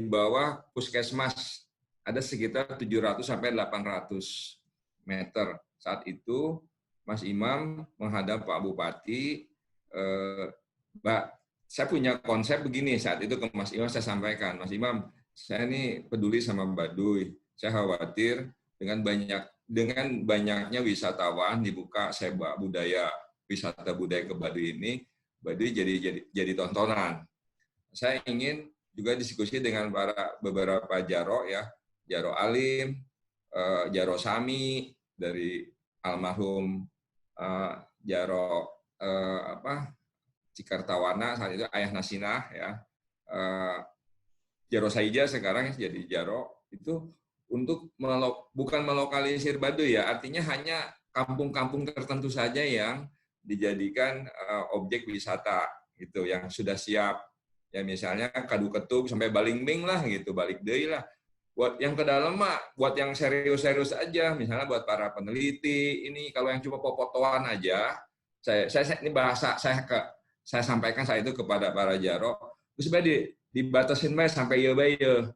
bawah puskesmas ada sekitar 700 sampai 800 meter. Saat itu Mas Imam menghadap Pak Bupati, Mbak, saya punya konsep begini. Saat itu ke Mas Imam saya sampaikan, Mas Imam, saya ini peduli sama Baduy. Saya khawatir dengan banyaknya wisatawan dibuka sepak budaya, wisata budaya ke Baduy ini, Baduy jadi tontonan. Saya ingin juga diskusi dengan beberapa jaro ya, Jaro Alim, Jaro Sami dari almarhum Jaro Cikartawana saat itu ayah Nasinah ya, Jaro Saija sekarang jadi Jaro itu untuk bukan melokalisir Baduy ya, artinya hanya kampung-kampung tertentu saja yang dijadikan objek wisata gitu yang sudah siap ya, misalnya Kadu Ketug sampai Balingbing lah gitu, balik deui lah. Buat yang ke dalam mah, buat yang serius-serius aja, misalnya buat para peneliti, ini kalau yang cuma popotoan aja, saya ini bahasa saya sampaikan saat itu kepada para jaro, terus dibatasin sampai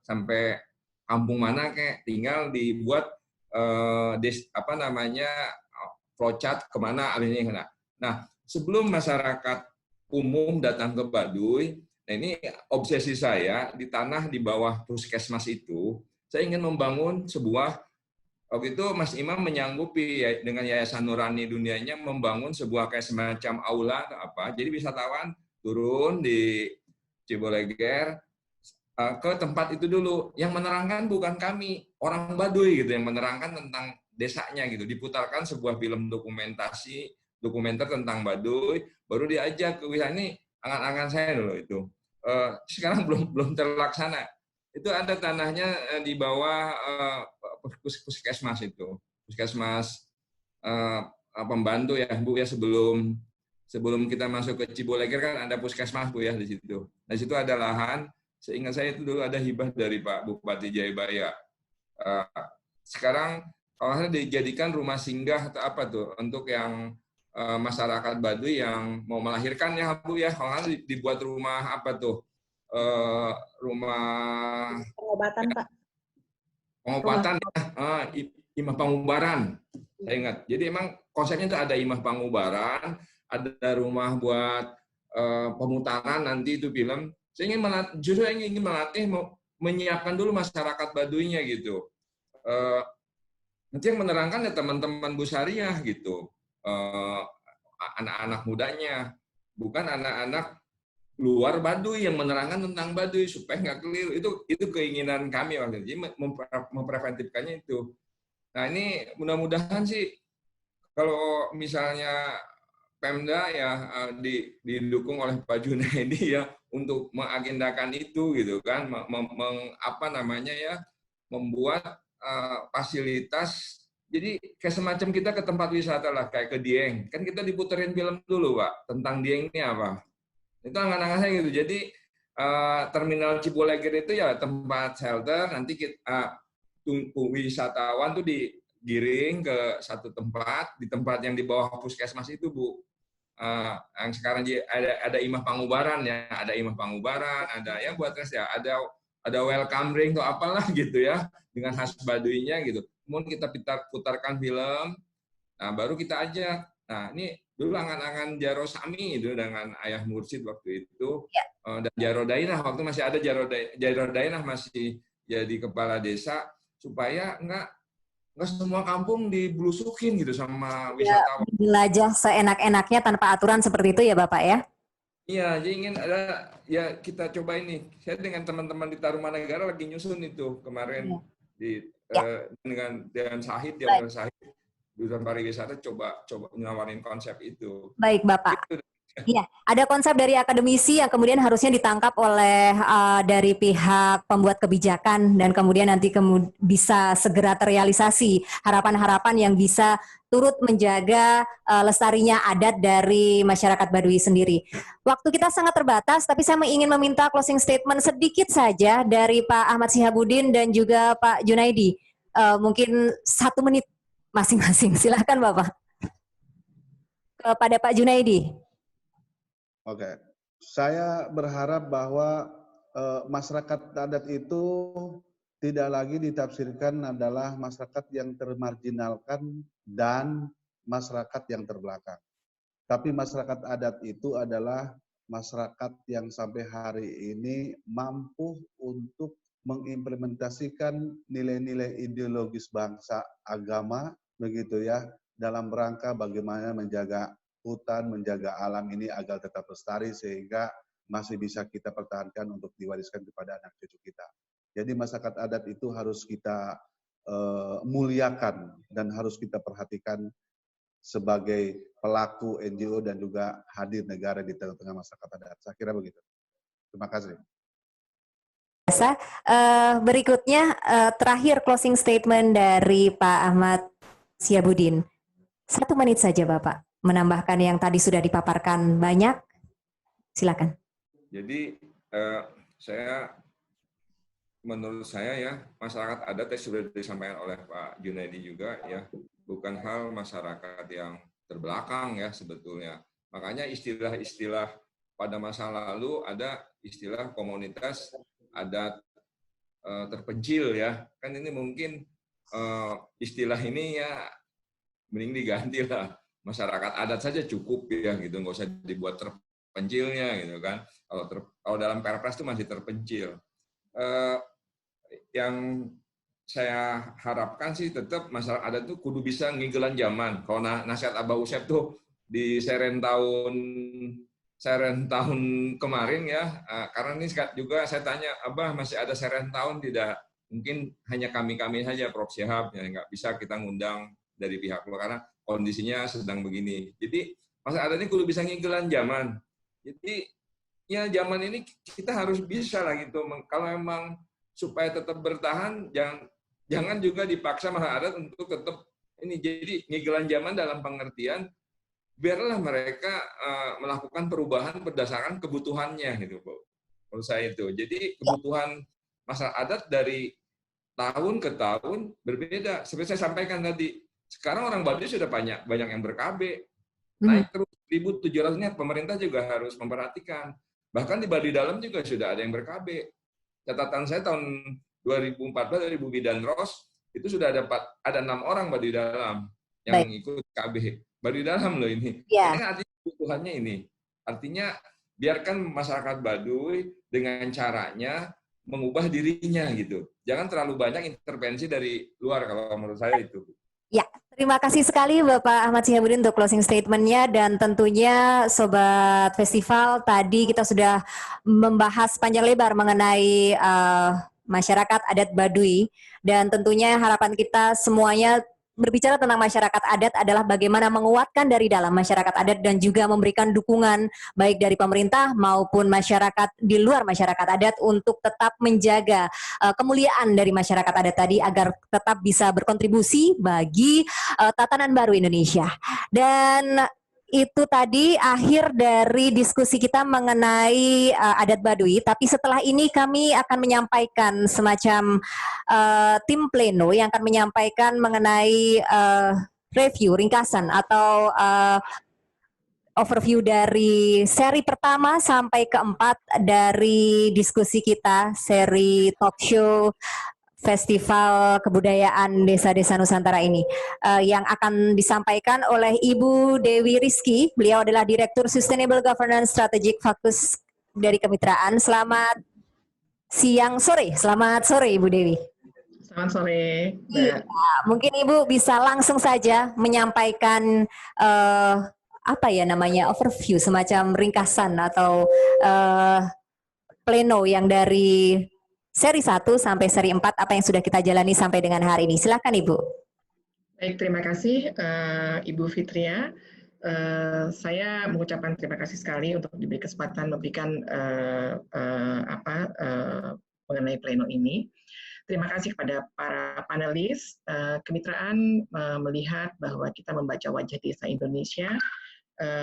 sampai kampung mana kayak tinggal dibuat flowchart kemana alihnya kena. Nah, sebelum masyarakat umum datang ke Baduy, nah ini obsesi saya di tanah di bawah puskesmas itu, saya ingin membangun sebuah, waktu itu Mas Imam menyanggupi ya, dengan Yayasan Nurani Dunianya membangun sebuah kayak semacam aula atau apa, jadi wisatawan turun di Ciboleger ke tempat itu dulu. Yang menerangkan bukan kami, orang Baduy gitu yang menerangkan tentang desanya gitu. Diputarkan sebuah film dokumenter tentang Baduy, baru diajak ke wisata. Ini angan-angan saya dulu itu. Sekarang belum terlaksana. Itu ada tanahnya di bawah puskesmas itu. Puskesmas pembantu ya Bu ya, sebelum kita masuk ke Ciboleger kan ada puskesmas Bu ya di situ. Nah, di situ ada lahan. Seingat saya itu dulu ada hibah dari Pak Bupati Jayabaya. Sekarang kalau dijadikan rumah singgah atau apa tuh untuk yang masyarakat Baduy yang mau melahirkan ya Bu ya. Kalau dibuat rumah apa tuh? Rumah Pengobatan Pak. Pengobatan ya. Imah Pangubaran. Saya ingat. Jadi emang konsepnya itu ada imah Pangubaran, ada rumah buat pemutaran nanti itu film. Saya ingin melatih, menyiapkan dulu masyarakat Baduynya gitu. Nanti yang menerangkan ya teman-teman Bu Syariah gitu, anak-anak mudanya, bukan anak-anak luar Baduy yang menerangkan tentang Baduy supaya nggak keliru. Itu keinginan kami waktu itu, jadi mempreventifkannya itu. Nah ini mudah-mudahan sih kalau misalnya Pemda ya didukung oleh Pak Junaidi ya untuk mengagendakan itu gitu kan, membuat fasilitas. Jadi kayak semacam kita ke tempat wisata lah, kayak ke Dieng. Kan kita diputerin film dulu Pak tentang Dieng ini apa. Itu angan-angan saya gitu. Jadi terminal Ciboleger itu ya tempat shelter, nanti kita wisatawan tuh digiring ke satu tempat, di tempat yang di bawah puskesmas itu Bu. Yang sekarang ada imah Pangubaran ya, ada imah Pangubaran, ada yang buat tes ya, ada welcome drink atau apalah gitu ya, dengan khas Baduynya gitu. Kemudian kita putarkan film, nah baru kita ajak. Nah ini dulu angan-angan Jaro Sami itu dengan Ayah Mursid waktu itu, dan Jaro Dainah waktu masih ada Jaro Dainah masih jadi kepala desa, supaya nggak semua kampung diblusukin gitu sama wisatawan. Ya, jelajah seenak-enaknya tanpa aturan seperti itu ya Bapak ya? Iya, jadi ingin ada ya kita coba ini. Saya dengan teman-teman di Tarumanegara lagi nyusun itu kemarin dengan Sahid ya, Sahid Dusun Pariwisata coba menawarin konsep itu. Baik Bapak. Iya, ada konsep dari akademisi yang kemudian harusnya ditangkap oleh dari pihak pembuat kebijakan dan kemudian nanti bisa segera terrealisasi harapan-harapan yang bisa turut menjaga lestarinya adat dari masyarakat Baduy sendiri. Waktu kita sangat terbatas, tapi saya ingin meminta closing statement sedikit saja dari Pak Ahmad Syihabuddin dan juga Pak Junaidi. Mungkin 1 menit masing-masing. Silakan Bapak. Kepada Pak Junaidi. Oke, saya berharap bahwa masyarakat adat itu tidak lagi ditafsirkan adalah masyarakat yang termarginalkan dan masyarakat yang terbelakang. Tapi masyarakat adat itu adalah masyarakat yang sampai hari ini mampu untuk mengimplementasikan nilai-nilai ideologis bangsa, agama, begitu ya, dalam rangka bagaimana menjaga hutan, menjaga alam ini agar tetap lestari sehingga masih bisa kita pertahankan untuk diwariskan kepada anak cucu kita. Jadi masyarakat adat itu harus kita muliakan dan harus kita perhatikan sebagai pelaku NGO dan juga hadir negara di tengah-tengah masyarakat adat. Saya kira begitu. Terima kasih. Berikutnya terakhir closing statement dari Pak Ahmad Syihabuddin. 1 menit saja Bapak. Menambahkan yang tadi sudah dipaparkan banyak, silakan. Jadi menurut saya ya masyarakat adat yang sudah disampaikan oleh Pak Junaidi juga ya bukan hal masyarakat yang terbelakang ya sebetulnya. Makanya istilah-istilah pada masa lalu ada istilah komunitas adat terpencil ya. Kan ini mungkin istilah ini ya mending diganti lah, masyarakat adat saja cukup ya gitu, nggak usah dibuat terpencilnya gitu kan. Kalau dalam Perpres itu masih terpencil. Yang saya harapkan sih tetap masyarakat adat tuh kudu bisa ngigelan zaman. Kalau nasihat Abah Usep tuh di seren tahun kemarin ya, karena ini juga saya tanya, Abah masih ada seren tahun tidak? Mungkin hanya kami saja, Prof. Syihab, ya nggak bisa kita ngundang dari pihak luar karena kondisinya sedang begini. Jadi masyarakat adat ini kudu bisa ngigelan zaman. Jadi ya zaman ini kita harus bisa lah gitu. Kalau memang supaya tetap bertahan, jangan juga dipaksa masyarakat adat untuk tetap ini. Jadi ngigelan zaman dalam pengertian biarlah mereka melakukan perubahan berdasarkan kebutuhannya gitu, Bu. Menurut saya itu. Jadi kebutuhan masyarakat adat dari tahun ke tahun berbeda. Seperti saya sampaikan tadi, sekarang orang Baduy sudah banyak yang ber-KB. Naik terus 1.700-nya, pemerintah juga harus memperhatikan. Bahkan di Baduy Dalam juga sudah ada yang ber-KB. Catatan saya tahun 2014 dari Bu Bidan Ros, itu sudah ada 6 orang Baduy Dalam yang ikut KB. Baduy Dalam loh ini. Yeah. Ini artinya kebutuhannya ini. Artinya biarkan masyarakat Baduy dengan caranya mengubah dirinya gitu. Jangan terlalu banyak intervensi dari luar kalau menurut saya itu. Ya, terima kasih sekali Bapak Ahmad Syihabuddin untuk closing statement-nya, dan tentunya Sobat Festival, tadi kita sudah membahas panjang lebar mengenai masyarakat adat Baduy, dan tentunya harapan kita semuanya berbicara tentang masyarakat adat adalah bagaimana menguatkan dari dalam masyarakat adat dan juga memberikan dukungan baik dari pemerintah maupun masyarakat di luar masyarakat adat untuk tetap menjaga kemuliaan dari masyarakat adat tadi agar tetap bisa berkontribusi bagi tatanan baru Indonesia. Dan itu tadi akhir dari diskusi kita mengenai adat Baduy, tapi setelah ini kami akan menyampaikan semacam tim pleno yang akan menyampaikan mengenai review, ringkasan atau overview dari seri pertama sampai keempat dari diskusi kita, seri talk show Festival Kebudayaan Desa-Desa Nusantara ini, yang akan disampaikan oleh Ibu Dewi Rizky. Beliau adalah Direktur Sustainable Governance Strategic Fakus dari Kemitraan. Selamat sore Ibu Dewi. Selamat sore. Ya, mungkin Ibu bisa langsung saja menyampaikan overview, semacam ringkasan atau pleno yang dari seri 1 sampai seri 4 apa yang sudah kita jalani sampai dengan hari ini. Silakan Ibu. Baik, terima kasih Ibu Fitria. Saya mengucapkan terima kasih sekali untuk diberi kesempatan memberikan mengenai pleno ini. Terima kasih kepada para panelis. Kemitraan melihat bahwa kita membaca wajah desa Indonesia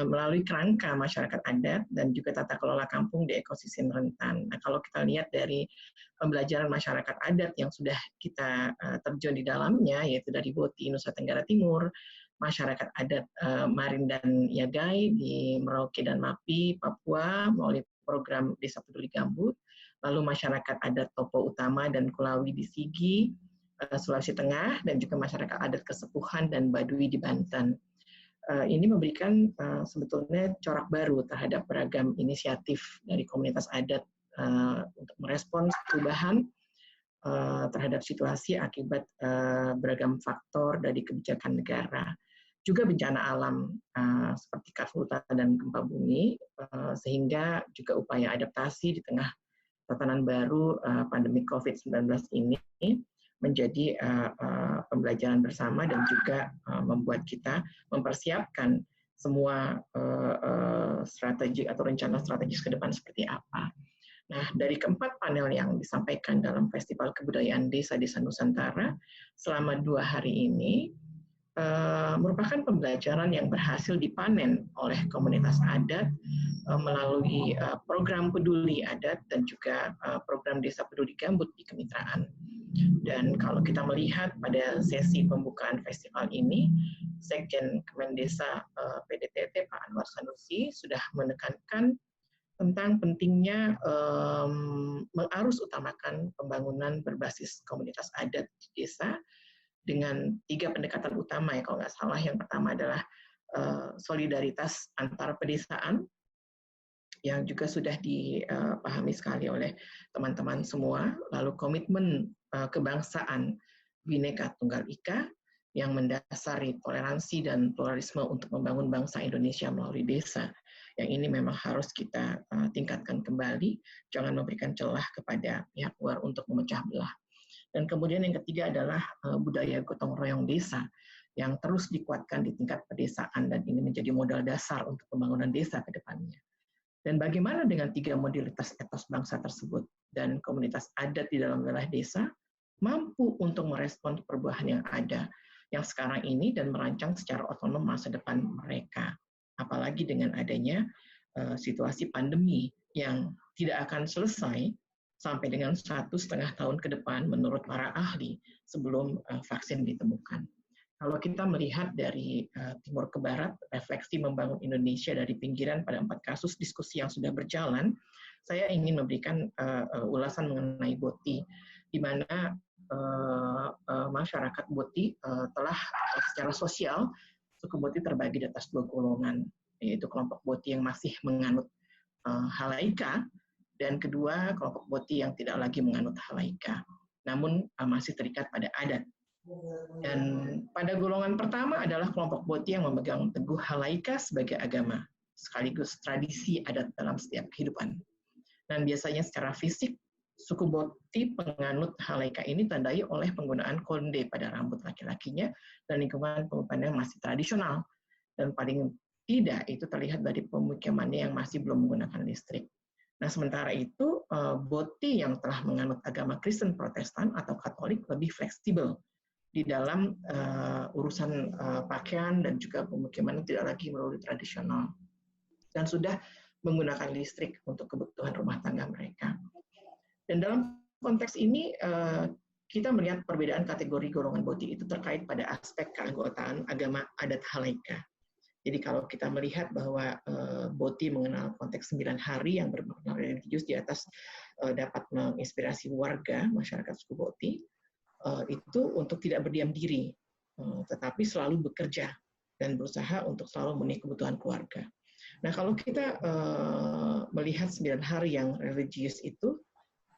melalui kerangka masyarakat adat dan juga tata kelola kampung di ekosistem rentan. Nah, kalau kita lihat dari pembelajaran masyarakat adat yang sudah kita terjun di dalamnya, yaitu dari Boti, Nusa Tenggara Timur, masyarakat adat Marin dan Yagai di Merauke dan Mapi, Papua, melalui program Desa Peduli Gambut, lalu masyarakat adat Topo Utama dan Kulawi di Sigi, Sulawesi Tengah, dan juga masyarakat adat Kesepuhan dan Baduy di Banten. Ini memberikan sebetulnya corak baru terhadap beragam inisiatif dari komunitas adat untuk merespons perubahan terhadap situasi akibat beragam faktor dari kebijakan negara. Juga bencana alam seperti karhutla dan gempa bumi, sehingga juga upaya adaptasi di tengah tatanan baru pandemi COVID-19 ini menjadi pembelajaran bersama dan juga membuat kita mempersiapkan semua strategi atau rencana strategis ke depan seperti apa. Nah, dari keempat panel yang disampaikan dalam Festival Kebudayaan Desa-Desa Nusantara selama 2 hari ini merupakan pembelajaran yang berhasil dipanen oleh komunitas adat melalui program peduli adat dan juga program Desa Peduli Gambut di Kemitraan. Dan kalau kita melihat pada sesi pembukaan festival ini, Sekjen Kemendesa PDTT Pak Anwar Sanusi sudah menekankan tentang pentingnya mengarus utamakan pembangunan berbasis komunitas adat di desa dengan 3 pendekatan utama ya kalau nggak salah. Yang pertama adalah solidaritas antar pedesaan yang juga sudah dipahami sekali oleh teman-teman semua. Lalu komitmen kebangsaan Bhinneka Tunggal Ika yang mendasari toleransi dan pluralisme untuk membangun bangsa Indonesia melalui desa. Yang ini memang harus kita tingkatkan kembali, jangan memberikan celah kepada pihak luar untuk memecah belah. Dan kemudian yang ketiga adalah budaya gotong royong desa yang terus dikuatkan di tingkat pedesaan dan ini menjadi modal dasar untuk pembangunan desa ke depannya. Dan bagaimana dengan 3 modalitas etos bangsa tersebut dan komunitas adat di dalam wilayah desa mampu untuk merespon perubahan yang ada yang sekarang ini dan merancang secara otonom masa depan mereka. Apalagi dengan adanya situasi pandemi yang tidak akan selesai sampai dengan 1,5 tahun ke depan menurut para ahli sebelum vaksin ditemukan. Kalau kita melihat dari timur ke barat, refleksi membangun Indonesia dari pinggiran pada 4 kasus diskusi yang sudah berjalan, saya ingin memberikan ulasan mengenai Boti, di mana masyarakat Boti telah secara sosial, suku Boti terbagi di atas 2 golongan, yaitu kelompok Boti yang masih menganut halaika, dan kedua kelompok Boti yang tidak lagi menganut halaika, namun masih terikat pada adat. Dan pada golongan pertama adalah kelompok Boti yang memegang teguh halaika sebagai agama, sekaligus tradisi adat dalam setiap kehidupan. Dan biasanya secara fisik, suku Boti penganut halaika ini tandai oleh penggunaan konde pada rambut laki-lakinya dan lingkungan pemukimannya masih tradisional. Dan paling tidak itu terlihat dari pemukimannya yang masih belum menggunakan listrik. Nah, sementara itu, Boti yang telah menganut agama Kristen Protestan atau Katolik lebih fleksibel di dalam urusan pakaian dan juga pemukiman tidak lagi melulu tradisional dan sudah menggunakan listrik untuk kebutuhan rumah tangga mereka. Dan dalam konteks ini, kita melihat perbedaan kategori golongan Boti itu terkait pada aspek keanggotaan agama adat halaika. Jadi kalau kita melihat bahwa Boti mengenal konteks 9 hari yang bermakna religius di atas dapat menginspirasi warga masyarakat suku Boti itu untuk tidak berdiam diri, tetapi selalu bekerja dan berusaha untuk selalu memenuhi kebutuhan keluarga. Nah kalau kita melihat 9 hari yang religius itu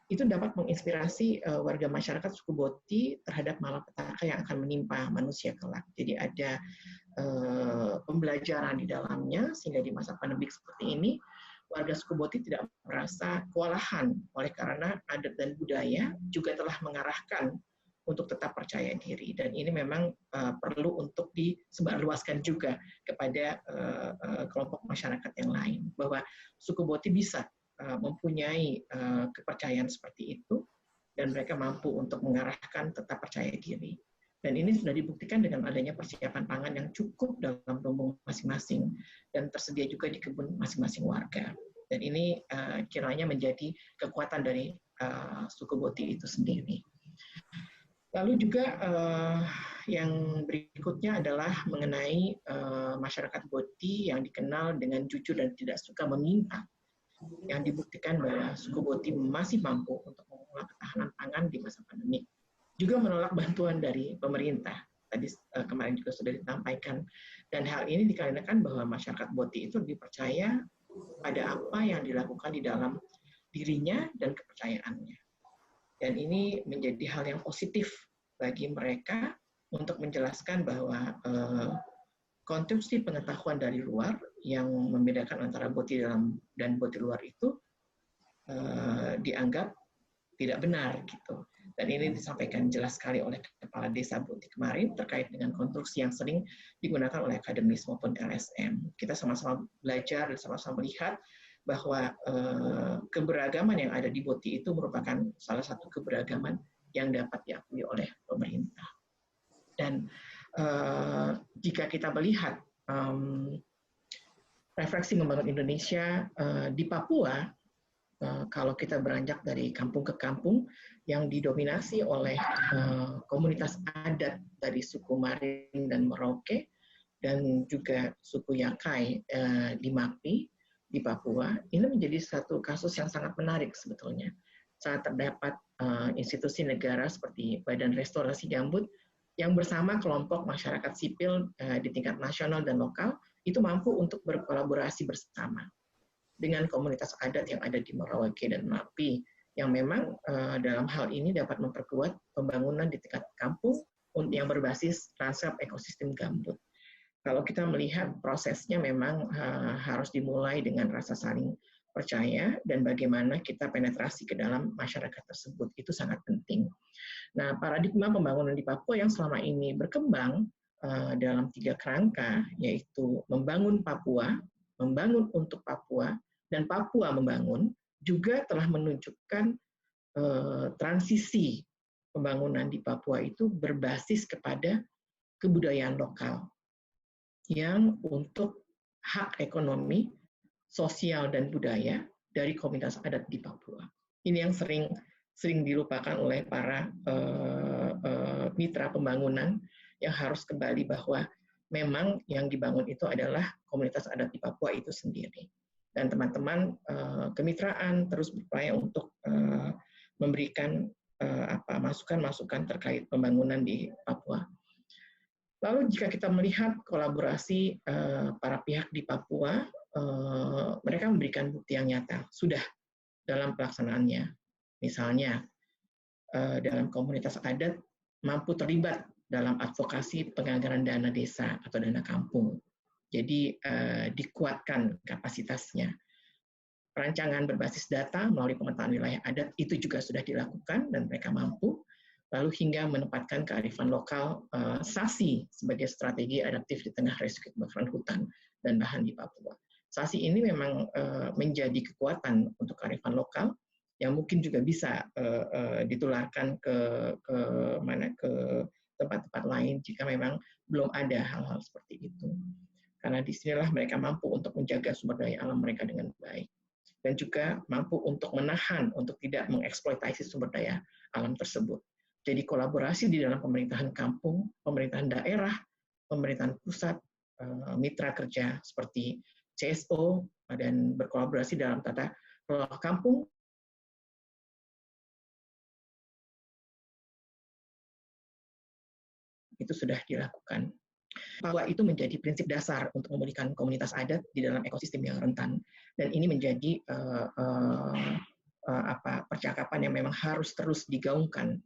dapat menginspirasi warga masyarakat suku Boti terhadap malapetaka yang akan menimpa manusia kelak. Jadi ada pembelajaran di dalamnya, sehingga di masa pandemi seperti ini, warga suku Boti tidak merasa kewalahan oleh karena adat dan budaya juga telah mengarahkan untuk tetap percaya diri. Dan ini memang perlu untuk disebarluaskan juga kepada kelompok masyarakat yang lain, bahwa suku Boti bisa mempunyai kepercayaan seperti itu, dan mereka mampu untuk mengarahkan tetap percaya diri. Dan ini sudah dibuktikan dengan adanya persiapan pangan yang cukup dalam lumbung masing-masing dan tersedia juga di kebun masing-masing warga. Dan ini kiranya menjadi kekuatan dari suku Boti itu sendiri. Lalu juga yang berikutnya adalah mengenai masyarakat Boti yang dikenal dengan jujur dan tidak suka meminta, yang dibuktikan bahwa suku Boti masih mampu untuk mengelola ketahanan pangan di masa pandemi. Juga menolak bantuan dari pemerintah. Tadi kemarin juga sudah disampaikan. Dan hal ini dikarenakan bahwa masyarakat Boti itu lebih percaya pada apa yang dilakukan di dalam dirinya dan kepercayaannya. Dan ini menjadi hal yang positif bagi mereka untuk menjelaskan bahwa konstruksi pengetahuan dari luar yang membedakan antara Boti dalam dan Boti luar itu dianggap tidak benar gitu. Dan ini disampaikan jelas sekali oleh Kepala Desa Boti kemarin terkait dengan konstruksi yang sering digunakan oleh akademis maupun LSM. Kita sama-sama belajar dan sama-sama melihat bahwa keberagaman yang ada di Boti itu merupakan salah satu keberagaman yang dapat diakui oleh pemerintah. Dan jika kita melihat refleksi membangun Indonesia di Papua, kalau kita beranjak dari kampung ke kampung yang didominasi oleh komunitas adat dari suku Marin dan Merauke dan juga suku Yakai di Mapi di Papua, ini menjadi satu kasus yang sangat menarik sebetulnya. Saat terdapat institusi negara seperti Badan Restorasi Gambut yang bersama kelompok masyarakat sipil di tingkat nasional dan lokal itu mampu untuk berkolaborasi bersama dengan komunitas adat yang ada di Merauke dan Mapi, yang memang dalam hal ini dapat memperkuat pembangunan di tingkat kampung yang berbasis lanskap ekosistem gambut. Kalau kita melihat prosesnya memang harus dimulai dengan rasa saling percaya dan bagaimana kita penetrasi ke dalam masyarakat tersebut, itu sangat penting. Nah, paradigma pembangunan di Papua yang selama ini berkembang dalam 3 kerangka, yaitu membangun Papua, membangun untuk Papua, dan Papua membangun, juga telah menunjukkan transisi pembangunan di Papua itu berbasis kepada kebudayaan lokal yang untuk hak ekonomi, sosial, dan budaya dari komunitas adat di Papua. Ini yang sering dilupakan oleh para mitra pembangunan yang harus kembali bahwa memang yang dibangun itu adalah komunitas adat di Papua itu sendiri. Dan teman-teman kemitraan terus berupaya untuk memberikan masukan-masukan terkait pembangunan di Papua. Lalu jika kita melihat kolaborasi para pihak di Papua, mereka memberikan bukti yang nyata sudah dalam pelaksanaannya. Misalnya dalam komunitas adat mampu terlibat dalam advokasi penganggaran dana desa atau dana kampung. Jadi dikuatkan kapasitasnya. Perancangan berbasis data melalui pemetaan wilayah adat itu juga sudah dilakukan dan mereka mampu. Lalu hingga menempatkan kearifan lokal SASI sebagai strategi adaptif di tengah risiko kebakaran hutan dan lahan di Papua. SASI ini memang menjadi kekuatan untuk kearifan lokal yang mungkin juga bisa ditularkan ke tempat-tempat lain jika memang belum ada hal-hal seperti itu. Karena disinilah mereka mampu untuk menjaga sumber daya alam mereka dengan baik. Dan juga mampu untuk menahan, untuk tidak mengeksploitasi sumber daya alam tersebut. Jadi kolaborasi di dalam pemerintahan kampung, pemerintahan daerah, pemerintahan pusat, mitra kerja seperti CSO, dan berkolaborasi dalam tata kelola kampung, itu sudah dilakukan. Bahwa itu menjadi prinsip dasar untuk memulihkan komunitas adat di dalam ekosistem yang rentan. Dan ini menjadi percakapan yang memang harus terus digaungkan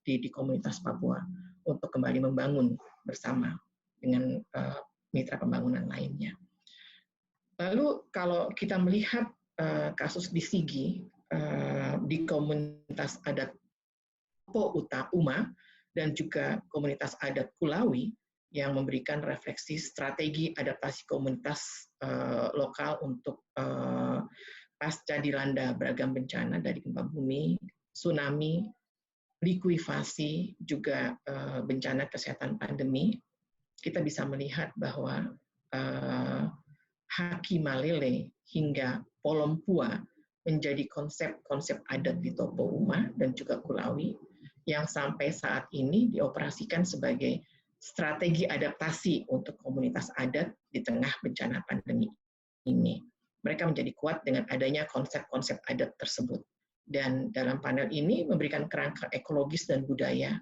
di komunitas Papua untuk kembali membangun bersama dengan mitra pembangunan lainnya. Lalu kalau kita melihat kasus di Sigi, di komunitas adat Po Uta Uma dan juga komunitas adat Kulawi yang memberikan refleksi strategi adaptasi komunitas lokal untuk pasca dilanda beragam bencana dari gempa bumi, tsunami, likuifasi, juga bencana kesehatan pandemi, kita bisa melihat bahwa Haki Malele hingga Polompua menjadi konsep-konsep adat di Topo Uma dan juga Kulawi yang sampai saat ini dioperasikan sebagai strategi adaptasi untuk komunitas adat di tengah bencana pandemi ini. Mereka menjadi kuat dengan adanya konsep-konsep adat tersebut. Dan dalam panel ini memberikan kerangka ekologis dan budaya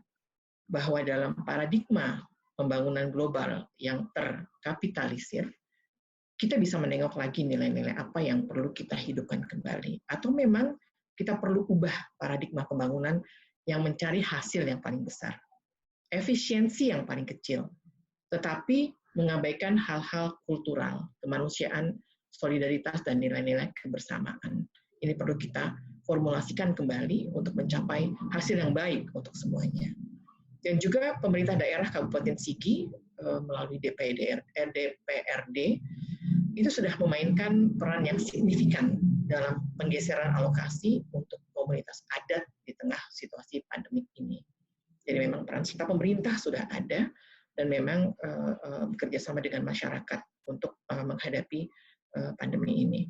bahwa dalam paradigma pembangunan global yang terkapitalisir, kita bisa menengok lagi nilai-nilai apa yang perlu kita hidupkan kembali. Atau memang kita perlu ubah paradigma pembangunan yang mencari hasil yang paling besar, efisiensi yang paling kecil, tetapi mengabaikan hal-hal kultural, kemanusiaan, solidaritas, dan nilai-nilai kebersamaan. Ini perlu kita formulasikan kembali untuk mencapai hasil yang baik untuk semuanya. Dan juga pemerintah daerah Kabupaten Sigi melalui DPRD itu sudah memainkan peran yang signifikan dalam penggeseran alokasi untuk komunitas adat di tengah situasi pandemik ini. Jadi memang peran serta pemerintah sudah ada dan memang bekerja sama dengan masyarakat untuk menghadapi pandemi ini.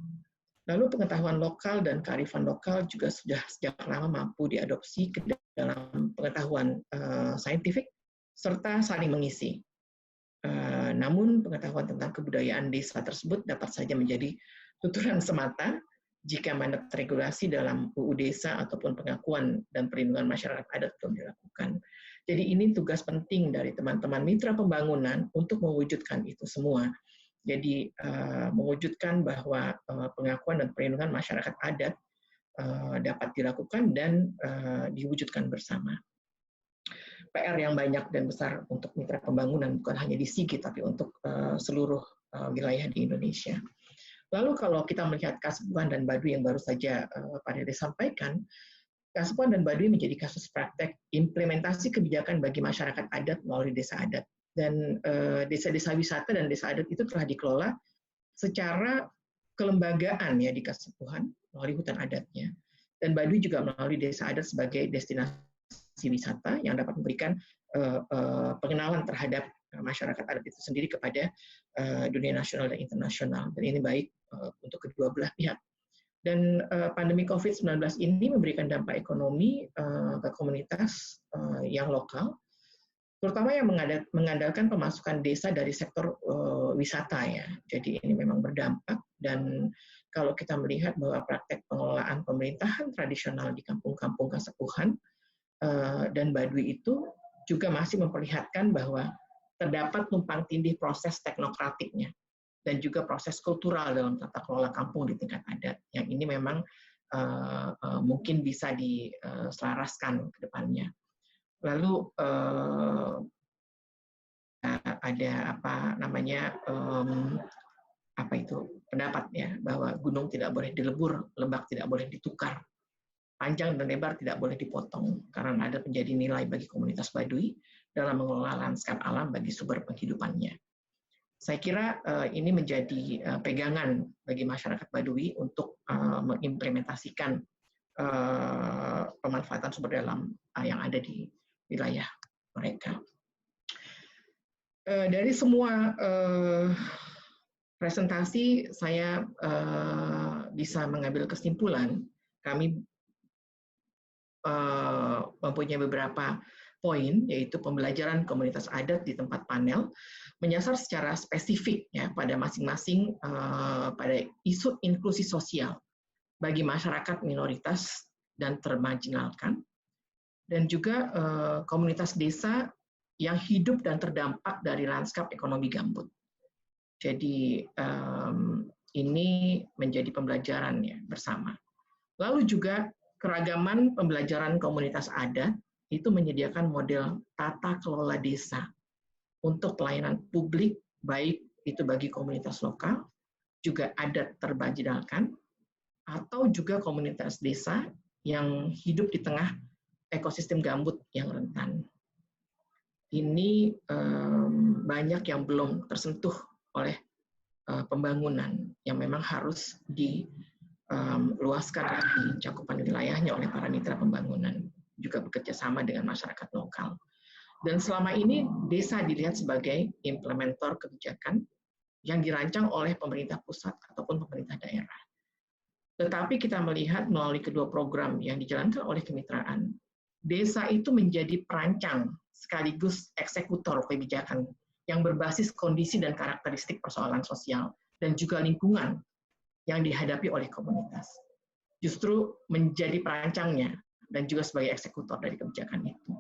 Lalu pengetahuan lokal dan kearifan lokal juga sudah sejak lama mampu diadopsi ke dalam pengetahuan saintifik serta saling mengisi. Namun pengetahuan tentang kebudayaan desa tersebut dapat saja menjadi tuturan semata jika mandat regulasi dalam UU Desa ataupun pengakuan dan perlindungan masyarakat adat belum dilakukan. Jadi ini tugas penting dari teman-teman mitra pembangunan untuk mewujudkan itu semua. Jadi mewujudkan bahwa pengakuan dan perlindungan masyarakat adat dapat dilakukan dan diwujudkan bersama. PR yang banyak dan besar untuk mitra pembangunan, bukan hanya di Sigi, tapi untuk seluruh wilayah di Indonesia. Lalu kalau kita melihat Kasepuhan dan Baduy yang baru saja Pak Dede sampaikan, Kasepuhan dan Baduy menjadi kasus praktek implementasi kebijakan bagi masyarakat adat melalui desa adat. Dan desa-desa wisata dan desa adat itu telah dikelola secara kelembagaan ya di Kasepuhan melalui hutan adatnya. Dan Baduy juga melalui desa adat sebagai destinasi wisata yang dapat memberikan pengenalan terhadap masyarakat adat itu sendiri kepada dunia nasional dan internasional. Dan ini baik untuk kedua belah pihak. Dan pandemi COVID-19 ini memberikan dampak ekonomi ke komunitas yang lokal, terutama yang mengandalkan pemasukan desa dari sektor wisata ya. Jadi ini memang berdampak, dan kalau kita melihat bahwa praktek pengelolaan pemerintahan tradisional di kampung-kampung Kasepuhan dan Baduy itu juga masih memperlihatkan bahwa terdapat tumpang tindih proses teknokratiknya dan juga proses kultural dalam tata kelola kampung di tingkat adat. Yang ini memang mungkin bisa diselaraskan ke depannya. Lalu ada pendapat ya bahwa gunung tidak boleh dilebur, lebak tidak boleh ditukar, panjang dan lebar tidak boleh dipotong karena adat menjadi nilai bagi komunitas Baduy dalam mengelola lanskap alam bagi sumber penghidupannya. Saya kira ini menjadi pegangan bagi masyarakat Baduy untuk mengimplementasikan pemanfaatan sumber daya alam yang ada di wilayah mereka. Dari semua presentasi, saya bisa mengambil kesimpulan, kami mempunyai beberapa poin, yaitu pembelajaran komunitas adat di tempat panel, menyasar secara spesifik ya pada masing-masing pada isu inklusi sosial bagi masyarakat minoritas dan termarginalkan, dan juga komunitas desa yang hidup dan terdampak dari lanskap ekonomi gambut. Jadi ini menjadi pembelajaran ya bersama. Lalu juga keragaman pembelajaran komunitas adat itu menyediakan model tata kelola desa untuk pelayanan publik, baik itu bagi komunitas lokal, juga adat termarginalkan, atau juga komunitas desa yang hidup di tengah ekosistem gambut yang rentan. Ini banyak yang belum tersentuh oleh pembangunan yang memang harus diluaskan lagi cakupan wilayahnya oleh para mitra pembangunan, juga bekerja sama dengan masyarakat lokal. Dan selama ini desa dilihat sebagai implementator kebijakan yang dirancang oleh pemerintah pusat ataupun pemerintah daerah. Tetapi kita melihat melalui kedua program yang dijalankan oleh kemitraan, desa itu menjadi perancang sekaligus eksekutor kebijakan yang berbasis kondisi dan karakteristik persoalan sosial dan juga lingkungan yang dihadapi oleh komunitas. Justru menjadi perancangnya dan juga sebagai eksekutor dari kebijakan itu.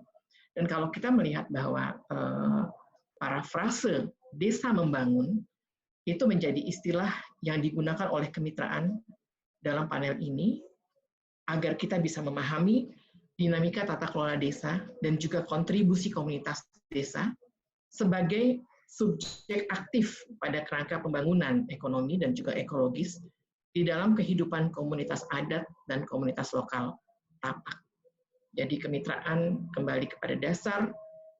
Dan kalau kita melihat bahwa parafrase desa membangun itu menjadi istilah yang digunakan oleh kemitraan dalam panel ini agar kita bisa memahami dinamika tata kelola desa dan juga kontribusi komunitas desa sebagai subjek aktif pada kerangka pembangunan ekonomi dan juga ekologis di dalam kehidupan komunitas adat dan komunitas lokal tapak. Jadi kemitraan kembali kepada dasar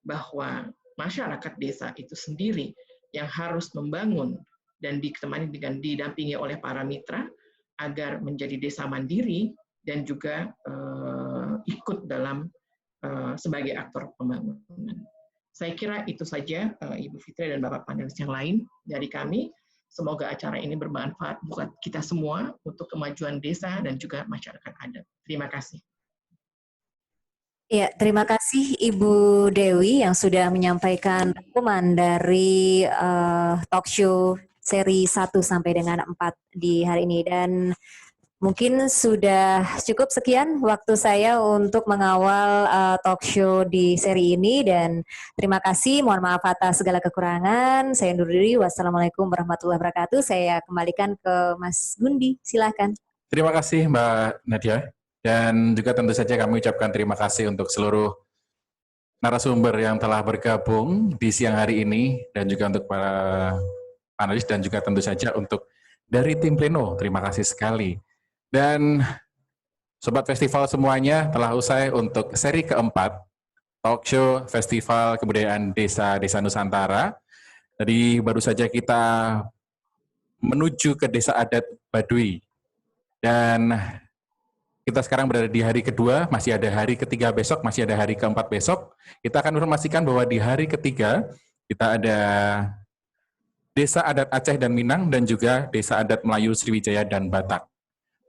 bahwa masyarakat desa itu sendiri yang harus membangun dan ditemani dengan didampingi oleh para mitra agar menjadi desa mandiri dan juga ikut dalam sebagai aktor pembangunan. Saya kira itu saja Ibu Fitri dan Bapak panelis yang lain dari kami. Semoga acara ini bermanfaat buat kita semua untuk kemajuan desa dan juga masyarakat adat. Terima kasih. Ya, terima kasih Ibu Dewi yang sudah menyampaikan rangkuman dari talk show seri 1 sampai dengan 4 di hari ini. Dan Mungkin sudah cukup sekian waktu saya untuk mengawal talk show di seri ini, dan terima kasih, mohon maaf atas segala kekurangan. Saya undur diri, wassalamualaikum warahmatullahi wabarakatuh. Saya kembalikan ke Mas Gundi, silakan. Terima kasih Mbak Nadia, dan juga tentu saja kami ucapkan terima kasih untuk seluruh narasumber yang telah bergabung di siang hari ini, dan juga untuk para panelis, dan juga tentu saja untuk dari tim Pleno, terima kasih sekali. Dan Sobat Festival semuanya, telah usai untuk seri keempat Talk Show Festival Kebudayaan Desa Nusantara. Jadi baru saja kita menuju ke Desa Adat Baduy. Dan kita sekarang berada di hari kedua, masih ada hari ketiga besok, masih ada hari keempat besok. Kita akan informasikan bahwa di hari ketiga kita ada Desa Adat Aceh dan Minang, dan juga Desa Adat Melayu Sriwijaya dan Batak.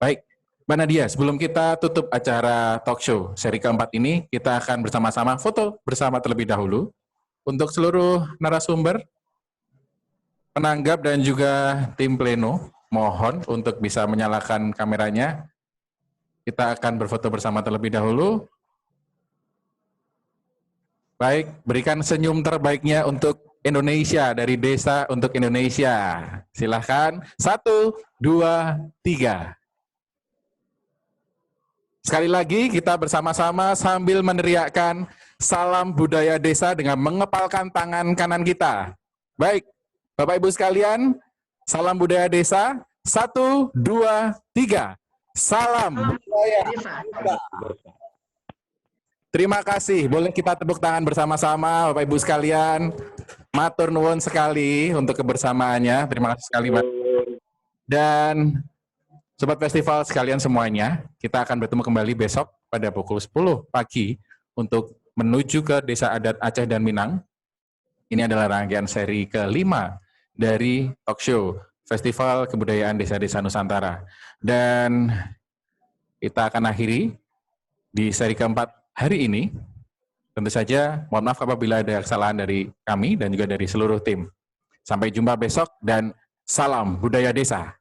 Baik, Mbak Nadia, sebelum kita tutup acara talk show seri keempat ini, kita akan bersama-sama foto bersama terlebih dahulu. Untuk seluruh narasumber, penanggap, dan juga tim Pleno, mohon untuk bisa menyalakan kameranya. Kita akan berfoto bersama terlebih dahulu. Baik, berikan senyum terbaiknya untuk Indonesia, dari desa untuk Indonesia. Silahkan, 1, 2, 3. Sekali lagi kita bersama-sama sambil meneriakkan salam budaya desa dengan mengepalkan tangan kanan kita. Baik, Bapak Ibu sekalian, salam budaya desa, 1, 2, 3. Salam budaya desa. Terima kasih, boleh kita tepuk tangan bersama-sama Bapak Ibu sekalian. Matur nuwun sekali untuk kebersamaannya, terima kasih sekali Pak. Dan Sobat Festival sekalian semuanya, kita akan bertemu kembali besok pada pukul 10 pagi untuk menuju ke Desa Adat Aceh dan Minang. Ini adalah rangkaian seri ke-5 dari talk show Festival Kebudayaan Desa-Desa Nusantara. Dan kita akan akhiri di seri keempat hari ini. Tentu saja, mohon maaf apabila ada kesalahan dari kami dan juga dari seluruh tim. Sampai jumpa besok, dan salam budaya desa.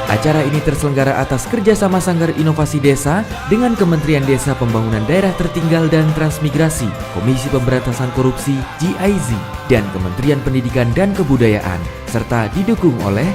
Acara ini terselenggara atas kerjasama Sanggar Inovasi Desa dengan Kementerian Desa Pembangunan Daerah Tertinggal dan Transmigrasi, Komisi Pemberantasan Korupsi, GIZ, dan Kementerian Pendidikan dan Kebudayaan, serta didukung oleh